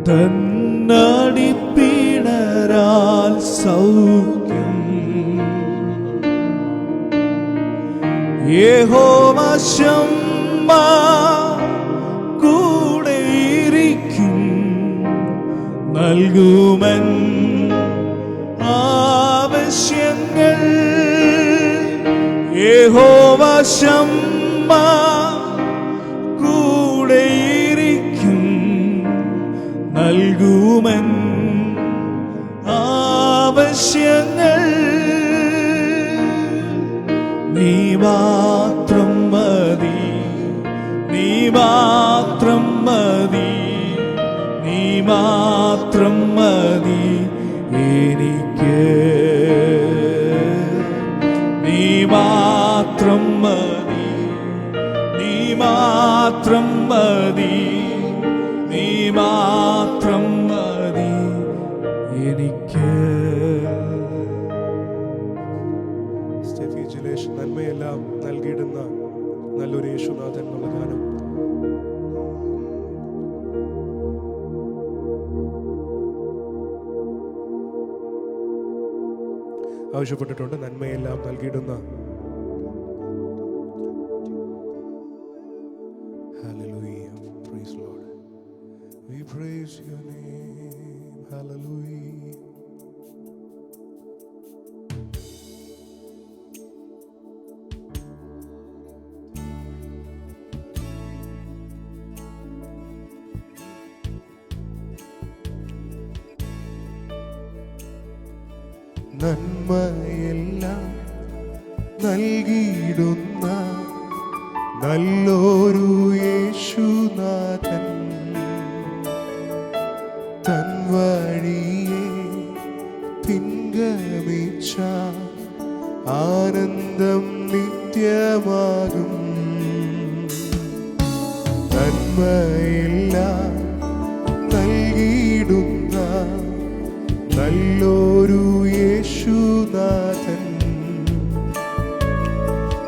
തന്നടിപ്പിണരാൽ സൗഖ്യം. യഹോവ ശമ്മ കൂടെയിരിക്കും, നൽകുമൻ ആവശ്യങ്ങൾ. യഹോവ ശമ്മ കൂടെയിരിക്കും, നൽകുമൻ ആവശ്യങ്ങൾ. നീ മാത്രം മതി, നീ മാത്രം മതി, നീ മാത്രം മതി എനിക്ക്. നീ മാത്രം മതി, നീ മാത്രം മതി, നീ മാത്രം മതി എനിക്ക്. സ്റ്റെഫി ജിലേഷ് നന്മയെല്ലാം നൽകിയിടുന്ന നല്ലൊരു യേശുനാഥൻ എന്നുള്ള ഗാനം ആവശ്യപ്പെട്ടിട്ടുണ്ട്. നന്മയെല്ലാം നൽകിയിടുന്ന Hallelujah. Praise Lord. We praise your name. Hallelujah. നന്മയെല്ലാം നൽകിയിടുന്ന നല്ലൊരു യേശുനാഥൻ, തൻ വഴിയെ പിൻഗമിച്ച ആനന്ദം നിത്യമാകും. നന്മയെല്ലാം നൽകിയിടുന്ന നല്ലൊരു യേശുനാഥൻ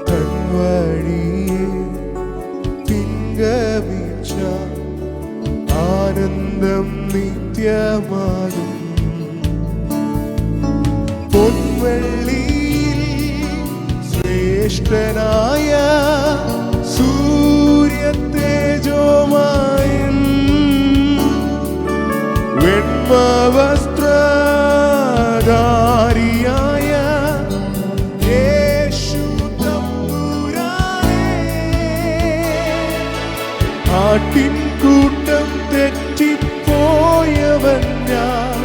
തൻ വഴിയെ പിൻഗമിച്ച ആനന്ദം നിത്യമാകും. പൊൻവെള്ളിയിൽ ശ്രേഷ്ഠനായ സൂര്യതേജോമയൻ വെണ്മവസ്ത്രധാരിയായ യേശു തമ്പുരാനെ ആട്ടിൻകൂട്ടം തെറ്റിപ്പോയവൻ ഞാൻ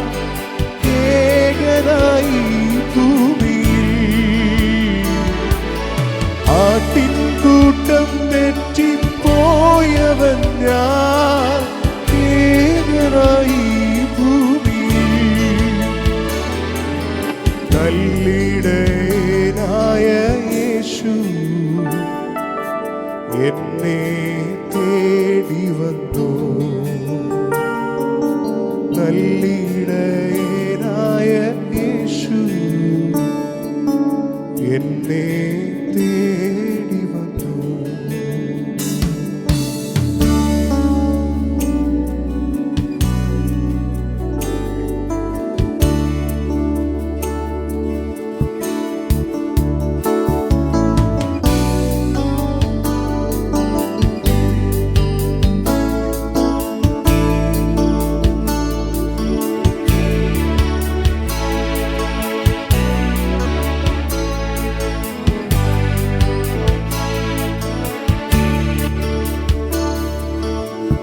ഏകനായി ഭൂമിയിൽ. ആട്ടിൻകൂട്ടം തെറ്റിപ്പോയവൻ ഞാൻ ഏകനായി ഭൂമിയിൽ. നല്ലിടയനായ യേശു എന്നെ തേടി വന്നു. നല്ലിടയനായ യേശു എന്നെ തേടി വന്നു.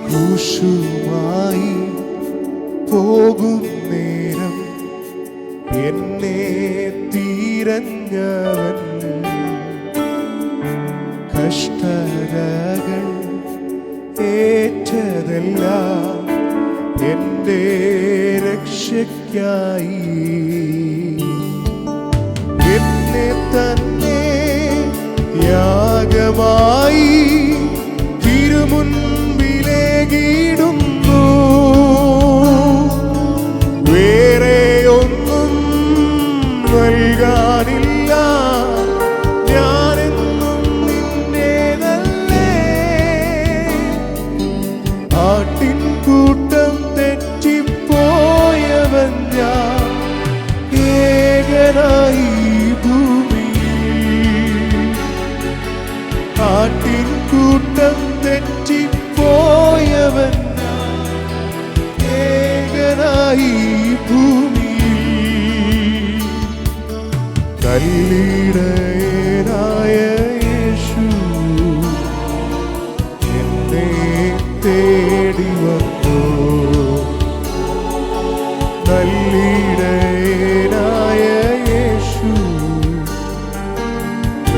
ക്രൂശുമായി പോകും നേരം എന്നെ തിരഞ്ഞവൻ കഷ്ടതകൾ ഏറ്റതെല്ലാം എൻ്റെ രക്ഷയ്ക്കായി. എന്നെ തന്നെ യാഗമായി തിരുമുൻപിലേകിടുന്നു. വേറെ ഒന്നും നൽകാനില്ല, ഞാനെന്നും നിന്റേതല്ലേ. ആട്ടിൻകൂട്ടം തെറ്റിപ്പോയവൻ ഞാൻ ഏകനായി ഭൂമിയിൽ. ആട്ടിൻകൂട്ടം തെറ്റിപ്പോയവൻ ഞാൻ ഏകനായി ഭൂമിയിൽ. നല്ലിടയനായ യേശു എന്നെ തേടി വന്നു. നല്ലിടയനായ യേശു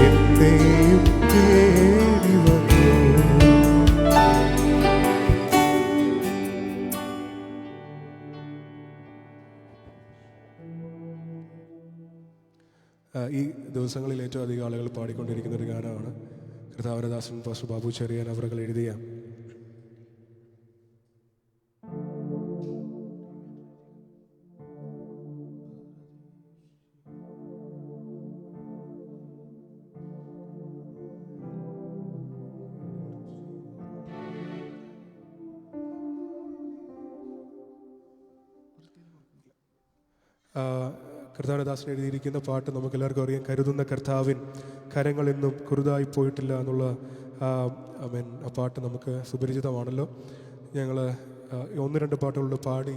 എന്നെയും തേടി വന്നു. ഈ ദിവസങ്ങളിൽ ഏറ്റവും അധികം ആളുകൾ പാടിക്കൊണ്ടിരിക്കുന്ന ഒരു ഗാനമാണ് കർത്താവരദാസൻ പാസ്റ്റർ ബാബു ചെറിയാൻ അവர்கள் എഴുതിയ കർത്താവരദാസൻ എഴുതിയിരിക്കുന്ന പാട്ട് നമുക്കെല്ലാവർക്കും അറിയാം. കരുതുന്ന കർത്താവിൻ കരങ്ങളെന്നും കുറുതായി പോയിട്ടില്ല എന്നുള്ള ആ പാട്ട് നമുക്ക് സുപരിചിതമാണല്ലോ. ഞങ്ങൾ ഒന്ന് രണ്ട് പാട്ടുകളുടെ പാടി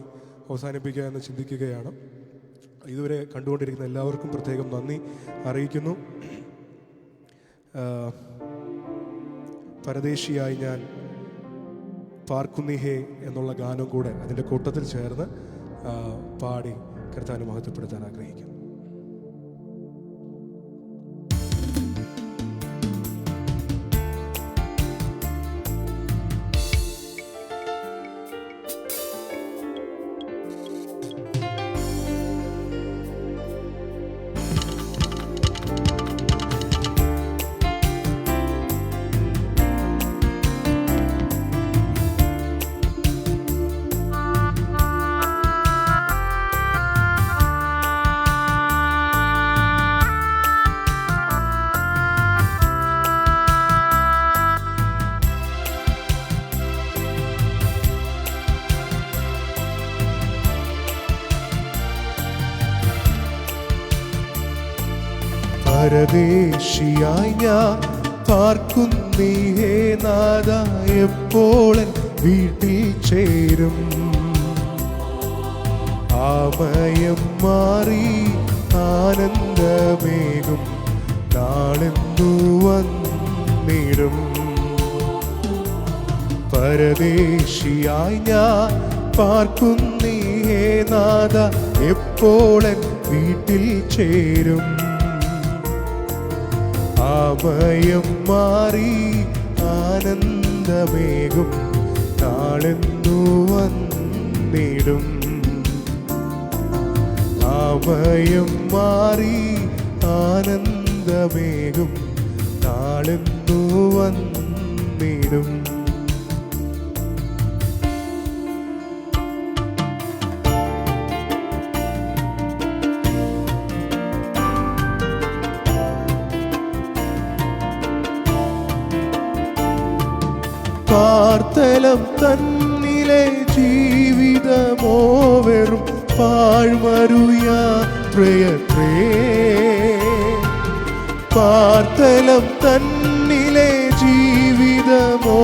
അവസാനിപ്പിക്കുക എന്ന് ചിന്തിക്കുകയാണ്. ഇതുവരെ കണ്ടുകൊണ്ടിരിക്കുന്ന എല്ലാവർക്കും പ്രത്യേകം നന്ദി അറിയിക്കുന്നു. പരദേശിയായി ഞാൻ പാർക്കുന്നിഹേ എന്നുള്ള ഗാനം കൂടെ അതിൻ്റെ കൂട്ടത്തിൽ ചേർന്ന് പാടി കർത്താവിനെ മഹത്വപ്പെടുത്താൻ ആഗ്രഹിക്കുന്നു. പരദേശിയായി ഞാൻ പാർക്കുന്നീ ഹേ നാഥ, എപ്പോഴൻ വീട്ടിൽ ചേരും. ആമയം മാറി ആനന്ദമേകും നാളെന്നു വന്നിടും. പരദേശിയായി ഞാൻ പാർക്കുന്നീ ഹേ നാഥ, എപ്പോഴൻ വീട്ടിൽ ചേരും. ആമയം മാറി ആനന്ദമേകും നാളെന്നു വന്നിടും. ആമയം മാറി ആനന്ദമേകും നാളെന്നു വന്നിടും. പാർത്തലം തന്നിലെ ജീവിതമോ വെറും പാഴ്മരുയാത്രയത്രേ. പാർത്തലം തന്നിലെ ജീവിതമോ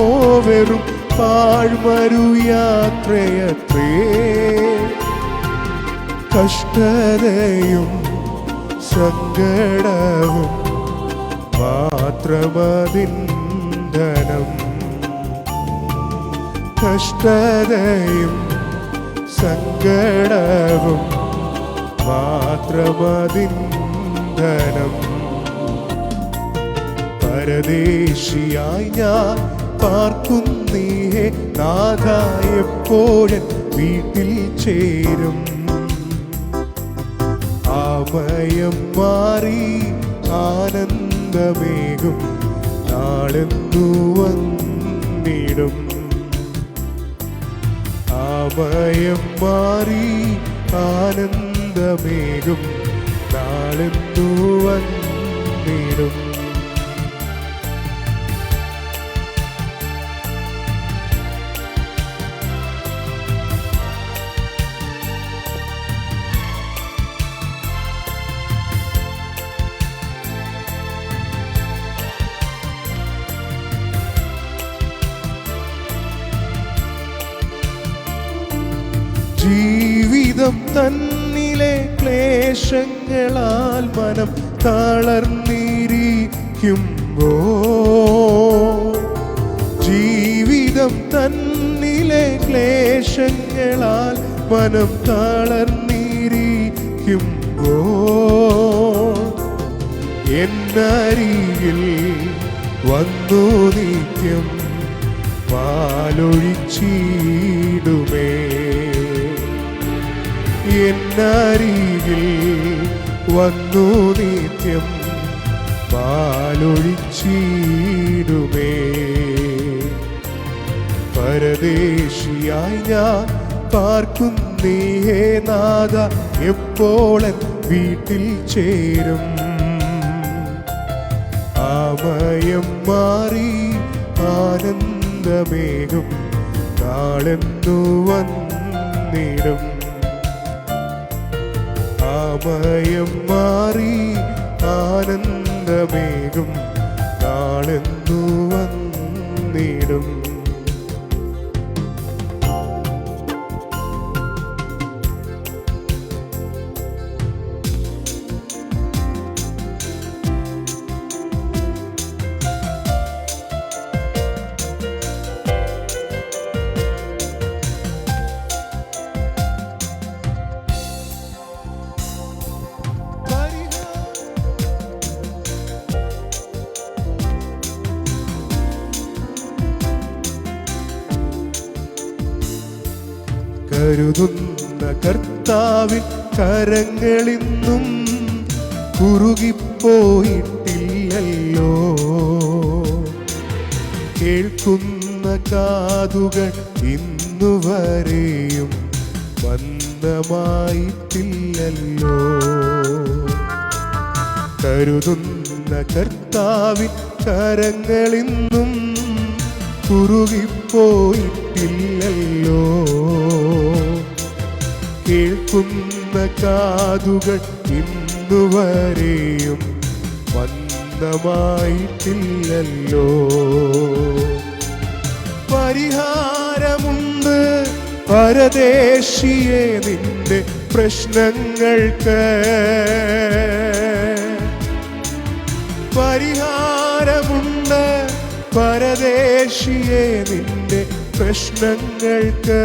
വെറും പാഴ്മരുയാത്രയത്രേ. കഷ്ടതയും സങ്കടവും മാത്രമതിന്ധനം. കഷ്ടതയും സങ്കടവും മാത്രമതിന്ധനം. പരദേശിയായി ഞാൻ പാർക്കുന്നീ ഹേ നാഥ, എപ്പോഴൻ വീട്ടിൽ ചേരും. ആമയം മാറി ആനന്ദമേകും നാളെന്നു വന്നിടും. ആമയം മാറി ആനന്ദമേകും നാളെന്നു വന്നിടും. ജീവിതം തന്നിലെ ക്ലേശങ്ങളാൽ മനം തളർന്നിരിക്കുമ്പോ, ജീവിതം തന്നിലെ ക്ലേശങ്ങളാൽ മനം തളർന്നിരിക്കുമ്പോ, എന്നരികിൽ വന്നു നിത്യം പാലൊഴിച്ചിടുമേ. എന്നരികിൽ വന്നു നിത്യം പാലൊഴിച്ചിടുമേ. പരദേശിയായി ഞാൻ പാർക്കുന്നീ ഹേ നാഥ, എപ്പോഴൻ വീട്ടിൽ ചേരും. ആമയം മാറി ആനന്ദമേകും നാളെന്നു വന്നിടും. ആമയം മാറി ആനന്ദമേകും നാളെന്നു വന്നിടും. കരുതുന്ന കർത്താവിൻ കരങ്ങളിന്നും കുറുകിപ്പോയിട്ടില്ലല്ലോ. കേൾക്കുന്ന കാതുകൾ ഇന്നുവരെയും മന്ദമായിട്ടില്ലല്ലോ. കരുതുന്ന കർത്താവിൻ കരങ്ങളിന്നും കുറുകിപ്പോയിട്ടില്ലല്ലോ. കേൾക്കുന്ന കാതുകൾ ഇന്നുവരെയും മന്ദമായിട്ടില്ലല്ലോ. പരിഹാരമുണ്ട് പരദേശിയെ നിന്റെ പ്രശ്നങ്ങൾക്ക്. പരിഹാരമുണ്ട് പരദേശിയെ നിന്റെ പ്രശ്നങ്ങൾക്ക്.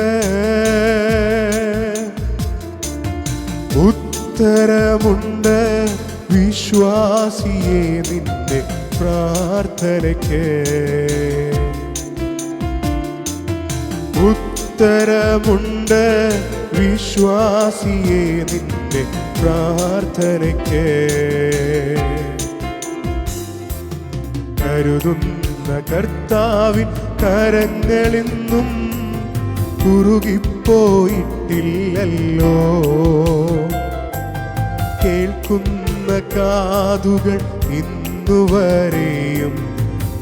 ഉത്തരമുണ്ട് വിശ്വാസിയെ നിന്റെ പ്രാർത്ഥനയ്ക്ക്. ഉത്തരമുണ്ട് വിശ്വാസിയെ നിന്റെ പ്രാർത്ഥനയ്ക്ക്. കരുതുന്ന കർത്താവിൻ കരങ്ങളിന്നും കുറുകിപ്പോയിട്ടില്ലല്ലോ. കേൾക്കുന്ന കാതുകൾ ഇന്നുവരെയും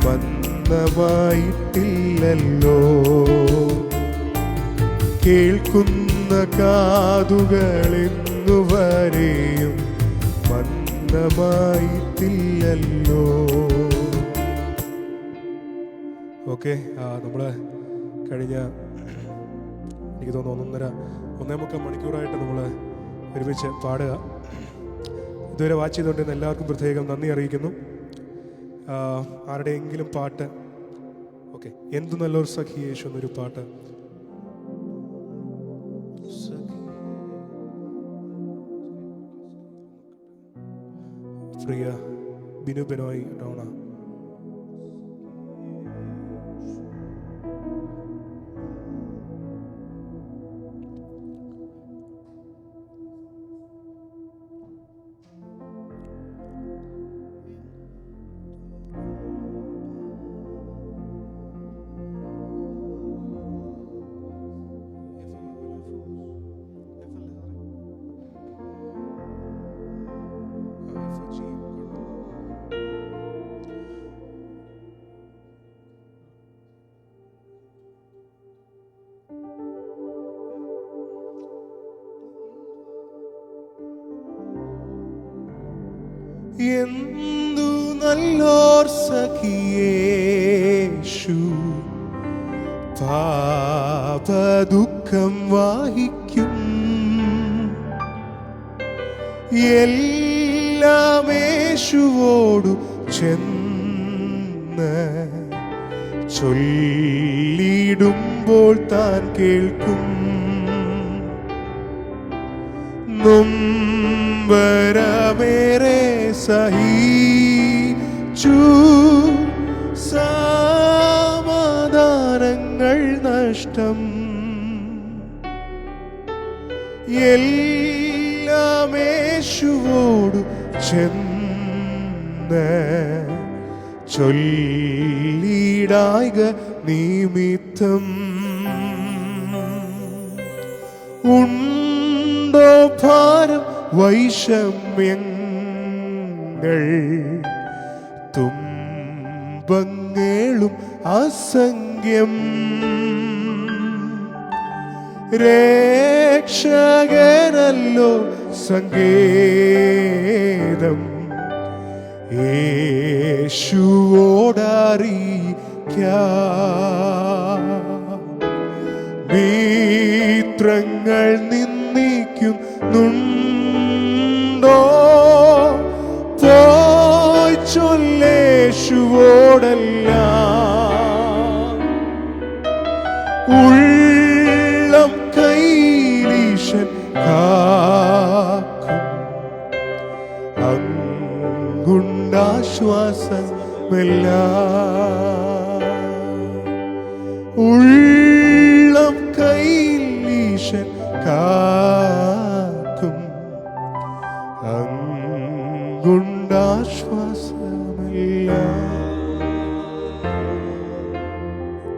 മന്ദമായിട്ടില്ലല്ലോ. കേൾക്കുന്ന കാതുകൾ ഇന്നുവരെയും മന്ദമായിട്ടില്ലല്ലോ. ഓക്കെ, നമ്മൾ കഴിഞ്ഞ എനിക്ക് തോന്നുന്നു 1.25 മണിക്കൂറായിട്ട് നമ്മൾ ഒരുമിച്ച് പാടുക. ഇതുവരെ വാച്ച് ചെയ്തുകൊണ്ടിരുന്ന എല്ലാവർക്കും പ്രത്യേകം നന്ദി അറിയിക്കുന്നു. ആരുടെയെങ്കിലും പാട്ട്, ഓക്കെ, എന്തു നല്ലൊരു സഖി യേശു എന്നൊരു പാട്ട്. പ്രിയ ബിനു ബെനോയ് ഡോണ. എന്തു നല്ലോർ സഖിയേശു പാപദുഃഖം വാഹിക്കും. എല്ലാം യേശുവോടു ചെന്ന് ചൊല്ലിടുമ്പോൾ താൻ കേൾക്കും. നൊമ്പരമേറെ സഹിച്ചു സമാധാനങ്ങൾ നഷ്ടം. എല്ലാം യേശുവോടു ചെന്ന് ചൊല്ലിടായ്ക നിമിത്തം. ഉണ്ടോ ഭാരം വൈഷമ്യങ്ങൾ തുമ്പങ്ങളും അസംഖ്യം. രക്ഷകനല്ലോ സങ്കേതം യേശുവോടറിയിക്കാം. മിത്രങ്ങൾ നിന്ദിക്കുന്നുണ്ടോ പോയി ചൊല്ലേശുവോടെല്ലാം. ഉള്ളം കൈലീശൻ കാക്കും അങ്ങുണ്ടാശ്വാസമെല്ലാം. ഉള്ളം കൈലീശൻ കാക്കും അങ്ങുണ്ടാശ്വാസമെല്ലാം.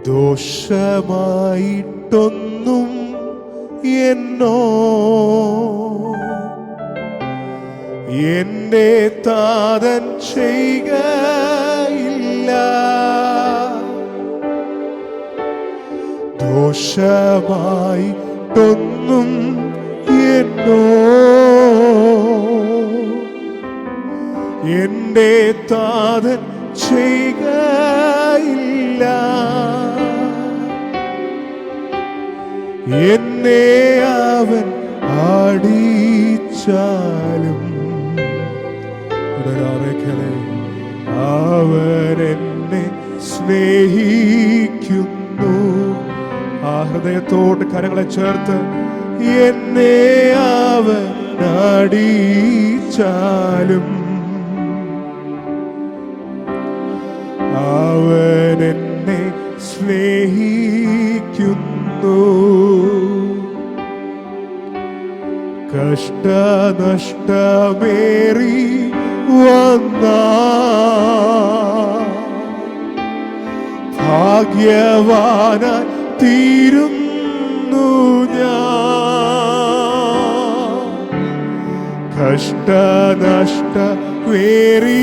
ദോഷമായിട്ടൊന്നും എന്നോ എന്റെ താതൻ ചെയ്യുകയില്ല. ദോഷമായിട്ടൊന്നും എന്നോ എന്റെ താതൻ ചെയ്യുകയില്ല. എന്നെ അവൻ ആടിച്ചാലും അവൻ എന്നെ സ്നേഹിക്കുന്നു. ആ ഹൃദയത്തോട് കരങ്ങളെ ചേർത്ത് എന്നെ അവൻ ആടിച്ചാലും അവൻ എന്നെ സ്നേഹിക്കുന്നു. കഷ്ടനഷ്ടമേറി വന്ന ഭാഗ്യവാനായി തീരുന്നു ഞാൻ. കഷ്ടനഷ്ടമേറി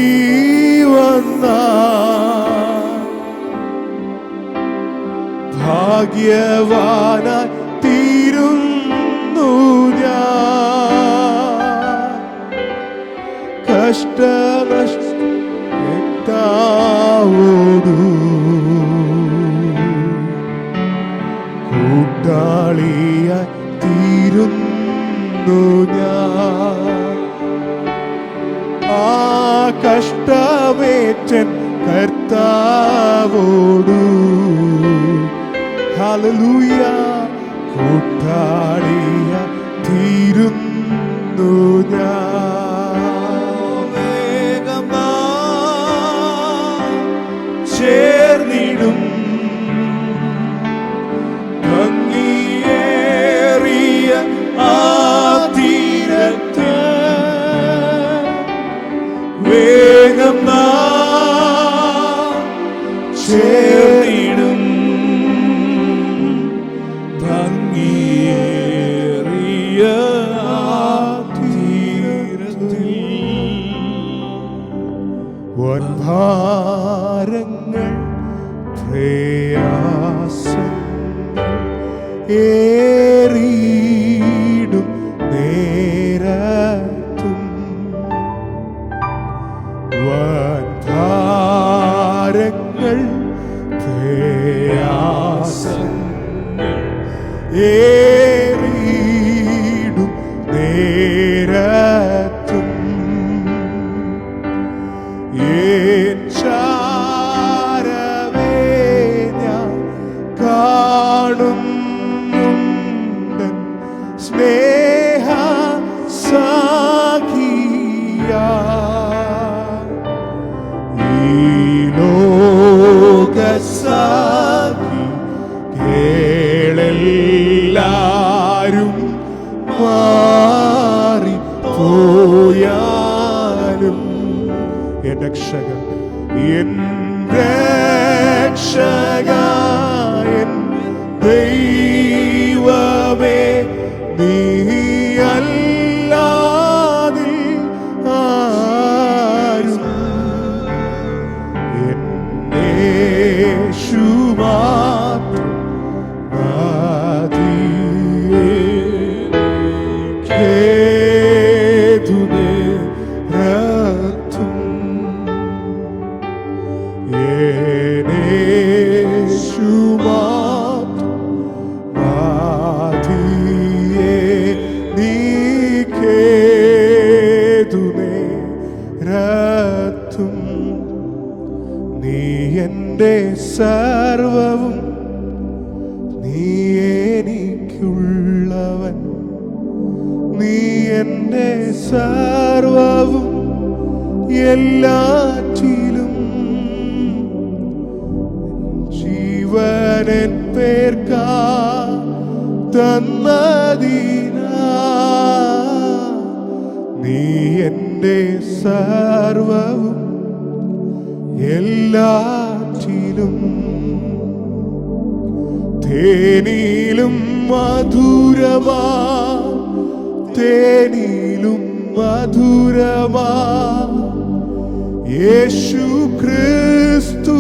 വന്ന ഭാഗ്യവാനായി തീരുന്നു ഞാൻ. കഷ്ടനഷ്ടോടു കൂട്ടാളിയായി തീരുന്നു ഞാൻ. ആ കഷ്ടമേറ്റൻ കർത്താവോടു ഹല്ലേലൂയ കൂട്ടാളിയായി തീരുന്നു ഞാൻ. വേഗം ചേർന്നിടും ഭംഗിയേറിയ ആ തീരത്ത്. വേഗം ചേർന്നിടും ഭംഗിയേറിയ ആ തീരത്തിൽ. വൻഭാരങ്ങൾ പ്രയാസങ്ങൾ ഏറിയിടും നേരത്തും വൻഭാരങ്ങൾ പ്രയാസങ്ങൾ ഏറിയിടും നേരത്തും എൻ ചാരവേ ഞാൻ കാണുന്നുണ്ടൻ സ്നേഹ സഖിയാ. ഈ ലോകസഖി കേളെല്ലാരും മാറിപ്പോയാലും എൻ രക്ഷക എൻ രക്ഷക എൻ ദൈവമേ നീ അല്ലാതെ ആരും എൻ യേശു മാത്രം മതിയേ. നീ എൻ്റെ സർവവും നീ എനിക്കുള്ളവൻ. നീ എൻ്റെ സർവവും എല്ലാറ്റിലും ജീവനൻ പേർക്കാ തന്നതിനാ. നീ എൻ്റെ സർവവും എല്ലാറ്റിലും തേനിലും മധുരമാ തേനിലും മധുരമാ യേശു ക്രിസ്തു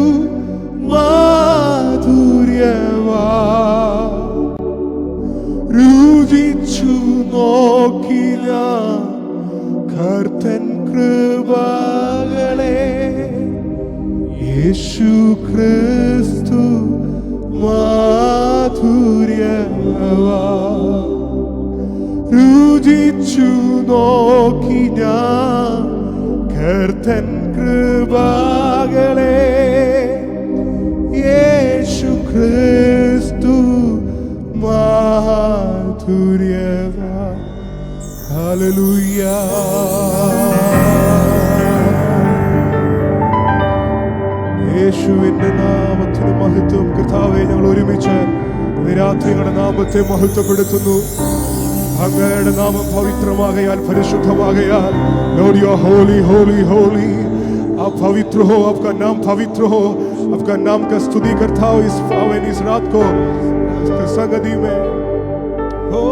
മാധുര്യമാ. രുചിച്ചു നോക്കിന കർത്തൻ കൃപകളെ യേശു ക്രിസ്തു മാധുര്യവാ രുചിച്ചു നോക്കി ഞാൻ കർത്തൻ കൃപകളെ യേശു ക്രിസ്തു മാധുര്യവാ ഹല്ലേലൂയ യേശുവിന്റെ നാമത്തിന് മഹത്വം. കർത്താവേ, ഞങ്ങൾ ഒരുമിച്ച് രാത്രി ഞങ്ങളുടെ നാമത്തെ മഹത്വപ്പെടുത്തുന്നു. അങ്ങയുടെ നാമം പവിത്രമാകയാൽ പരിശുദ്ധമാകയാൽ Lord, you are holy, holy, holy. आप पवित्र हो, आपका नाम पवित्र हो, आपका नाम का स्तुति करता हो इस पावन इस रात को संगति में हो।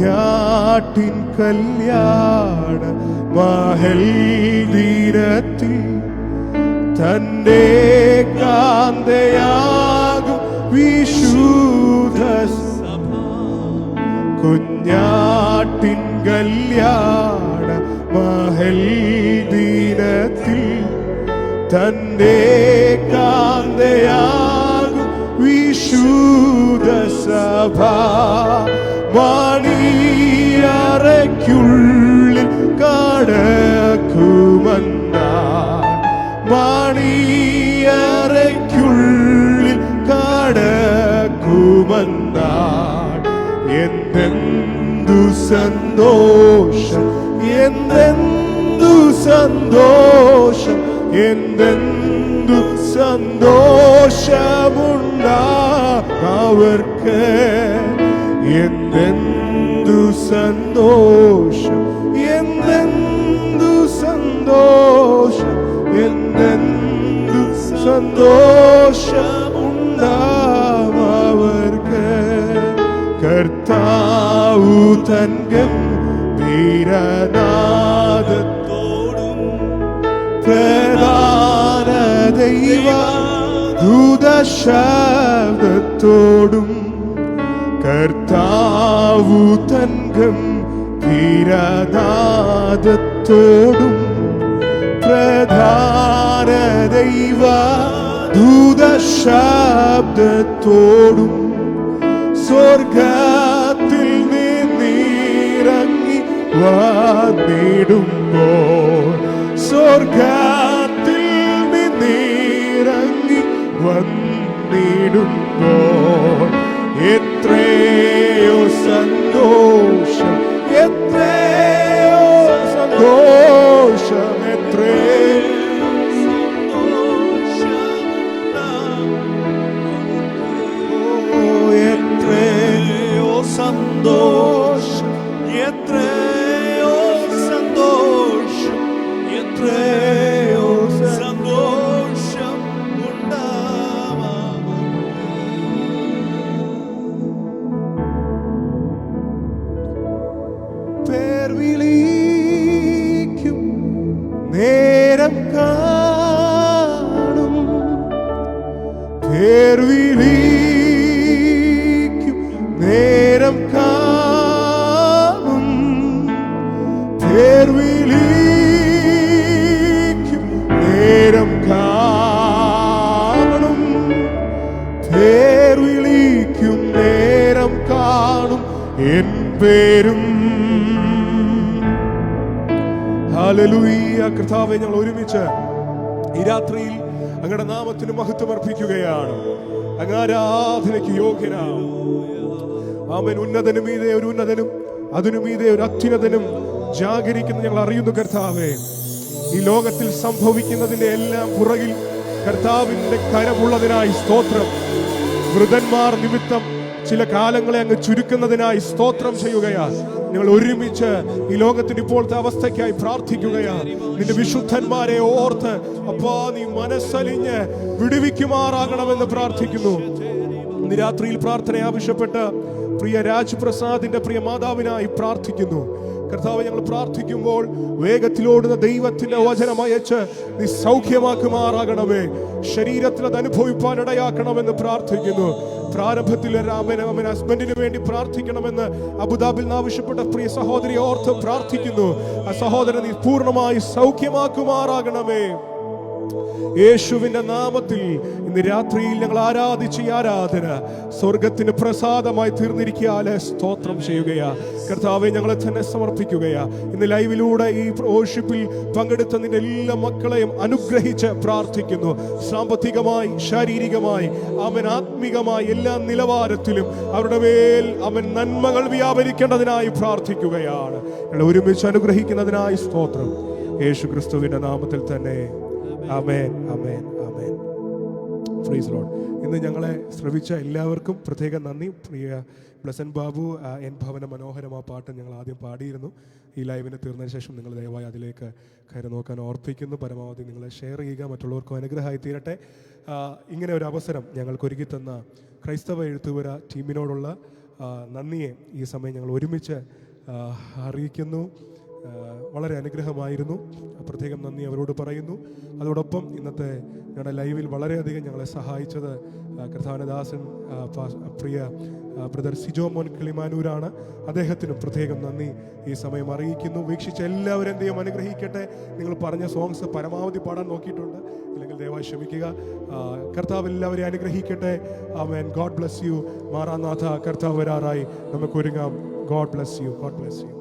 കുഞ്ഞാട്ടിൻ കല്യാണ മഹൽ ദിനത്തിൽ തന്റെ കാന്തയാകും വിശുദ്ധ സഭ കുഞ്ഞാട്ടിൻ കല്യാണ മഹൽ ദിനത്തിൽ തന്റെ കാന്തയാകും വിശുദ്ധ സഭ മണിയറയ്ക്കുള്ളിൽ കടക്കുമെന്ന മണിയറയ്ക്കുള്ളിൽ കടക്കുമെന്ന എന്തെന്തു സന്തോഷം എന്തെന്തു സന്തോഷം എന്തെന്തു സന്തോഷമുണ്ടാ അവർക്ക് എന്തെന്തു സന്തോഷം എന്തെന്തു സന്തോഷം എന്തെന്തു സന്തോഷമുണ്ടാവർക്ക് കർത്താവു തൻ ഗംഭീരനാദത്തോടും പ്രധാന ദൈവ ദൂതശബ്ദത്തോടും കർത്താവു തൻ ഗംഭീരനാദത്തോടും പ്രധാന ദൈവ ദൂതശബ്ദത്തോടും സ്വർഗത്തിൽ നിന്നിറങ്ങി വന്നിടുമ്പോൾ സ്വർഗത്തിൽ നിന്നിറങ്ങി വന്നിടുമ്പോൾ എത്രയോ സന്തോഷം എത്രയോ സന്തോഷം എത്രയോ സന്തോഷം എത്രയോ സന്തോഷം എത്രയോ സന്തോഷം എത്രയോ സന്തോഷം ഉണ്ടാവാം പേർ വിളിക്കും നേരം കാണും പേർ വിളിക്കും നേരം കാണും പേർ വിളിക്കും നേരം കാണും പേർ വിളി എൻ പേരും. ഹല്ലേലൂയ. കർത്താവേ, ഞങ്ങൾ ഒരുമിച്ച് ഈ രാത്രിയിൽ അങ്ങയുടെ നാമത്തിന് മഹത്വം അർപ്പിക്കുകയാണ്. അങ്ങ് ആരാധനയ്ക്ക് യോഗ്യനാണ്. ആമേൻ. ഉന്നതനും മീതെ ഒരു ഉന്നതനും അതിനു മീതെ ഒരു അത്യുന്നതനും ജാഗരിക്കുന്ന ഞങ്ങൾ അറിയുന്നു കർത്താവേ. ഈ ലോകത്തിൽ സംഭവിക്കുന്നതിന്റെ എല്ലാം പുറകിൽ കർത്താവിന്റെ കരമുള്ളതിനായി സ്തോത്രം. വൃതന്മാർ നിമിത്തം ചില കാലങ്ങളെ അങ്ങ് ചുരുക്കുന്നതിനായി സ്തോത്രം ചെയ്യുകയാണ്. ഞങ്ങൾ ഒരുമിച്ച് ഈ ലോകത്തിന്റെ ഇപ്പോഴത്തെ അവസ്ഥയ്ക്കായി പ്രാർത്ഥിക്കുകയാണ്. നിന്റെ വിശുദ്ധന്മാരെ ഓർത്ത് അപ്പാ നീ മനസ്സലിഞ്ഞ് വിടുവിക്കുമാറാകണമെന്ന് പ്രാർത്ഥിക്കുന്നു. ഇന്ന് രാത്രിയിൽ പ്രാർത്ഥന ആവശ്യപ്പെട്ട് പ്രിയ രാജ് പ്രസാദിന്റെ പ്രിയ മാതാവിനായി പ്രാർത്ഥിക്കുന്നു. കർത്താവ്, ഞങ്ങൾ പ്രാർത്ഥിക്കുമ്പോൾ വേഗത്തിലോടുന്ന ദൈവത്തിന്റെ വചനം അയച്ച് നീ സൗഖ്യമാക്കുമാറാകണമേ. ശരീരത്തിൽ അത് അനുഭവിപ്പാൻ ഇടയാക്കണമെന്ന് പ്രാർത്ഥിക്കുന്നു. പ്രാരംഭത്തിൽ ഹസ്ബൻഡിന് വേണ്ടി പ്രാർത്ഥിക്കണമെന്ന് അബുദാബിൽ ആവശ്യപ്പെട്ട പ്രിയ സഹോദരി ഓർത്ത് പ്രാർത്ഥിക്കുന്നു. ആ സഹോദരൻ നീ പൂർണ്ണമായി സൗഖ്യമാക്കുമാറാകണമേ. യേശുവിന്റെ നാമത്തിൽ ഇന്ന് രാത്രിയിൽ ഞങ്ങൾ ആരാധിച്ച ഈ ആരാധന സ്വർഗത്തിന് പ്രസാദമായി തീർന്നിരിക്കാതെ സ്തോത്രം ചെയ്യുകയാ. കർത്താവെ, ഞങ്ങളെ തന്നെ സമർപ്പിക്കുകയാ. ഇന്ന് ലൈവിലൂടെ ഈ വർഷിപ്പിൽ പങ്കെടുത്ത നിന്റെ എല്ലാ മക്കളെയും അനുഗ്രഹിച്ച് പ്രാർത്ഥിക്കുന്നു. സാമ്പത്തികമായി, ശാരീരികമായി, അവൻ ആത്മീകമായി എല്ലാ നിലവാരത്തിലും അവരുടെ മേൽ അവൻ നന്മകൾ വ്യാപരിക്കേണ്ടതിനായി പ്രാർത്ഥിക്കുകയാണ്. ഞങ്ങൾ ഒരുമിച്ച് അനുഗ്രഹിക്കുന്നതിനായി സ്തോത്രം. യേശു ക്രിസ്തുവിന്റെ നാമത്തിൽ തന്നെ. ആമേൻ, ആമേൻ, ആമേൻ. Praise lord. ഇന്ന് ഞങ്ങളെ ശ്രവിച്ച എല്ലാവർക്കും പ്രത്യേകം നന്ദി. പ്രിയ ബ്ലസൻ ബാബു എൻ ഭവന മനോഹരമാ പാട്ട് ഞങ്ങൾ ആദ്യം പാടിയിരുന്നു. ഈ ലൈവിന് തീർന്നതിന് ശേഷം നിങ്ങൾ ദയവായി അതിലേക്ക് കയറി നോക്കാൻ ഓർപ്പിക്കുന്നു. പരമാവധി നിങ്ങളെ ഷെയർ ചെയ്യുക, മറ്റുള്ളവർക്കും അനുഗ്രഹമായി തീരട്ടെ. ഇങ്ങനെ ഒരു അവസരം ഞങ്ങൾക്ക് ഒരുക്കി തന്ന ക്രൈസ്തവ എഴുത്തുപുര ടീമിനോടുള്ള നന്ദിയെ ഈ സമയം ഞങ്ങൾ ഒരുമിച്ച് അറിയിക്കുന്നു. വളരെ അനുഗ്രഹമായിരുന്നു. പ്രത്യേകം നന്ദി അവരോട് പറയുന്നു. അതോടൊപ്പം ഇന്നത്തെ ഞങ്ങളുടെ ലൈവിൽ വളരെയധികം ഞങ്ങളെ സഹായിച്ചത് കർത്താവനദാസൻ പ്രിയ ബ്രദർ സിജോ മോൻ കിളിമാനൂരാണ്. അദ്ദേഹത്തിനും പ്രത്യേകം നന്ദി ഈ സമയം അറിയിക്കുന്നു. വീക്ഷിച്ച എല്ലാവരും ദൈവം അനുഗ്രഹിക്കട്ടെ. നിങ്ങൾ പറഞ്ഞ സോങ്സ് പരമാവധി പാടാൻ നോക്കിയിട്ടുണ്ട്, ഇല്ലെങ്കിൽ ദയവായി ക്ഷമിക്കുക. കർത്താവ് എല്ലാവരെയും അനുഗ്രഹിക്കട്ടെ. ആമേൻ. God bless you. മാറാനാഥ, കർത്താവ് വരാറായി. നമുക്ക് ഒരുങ്ങാം. God bless you. God bless U.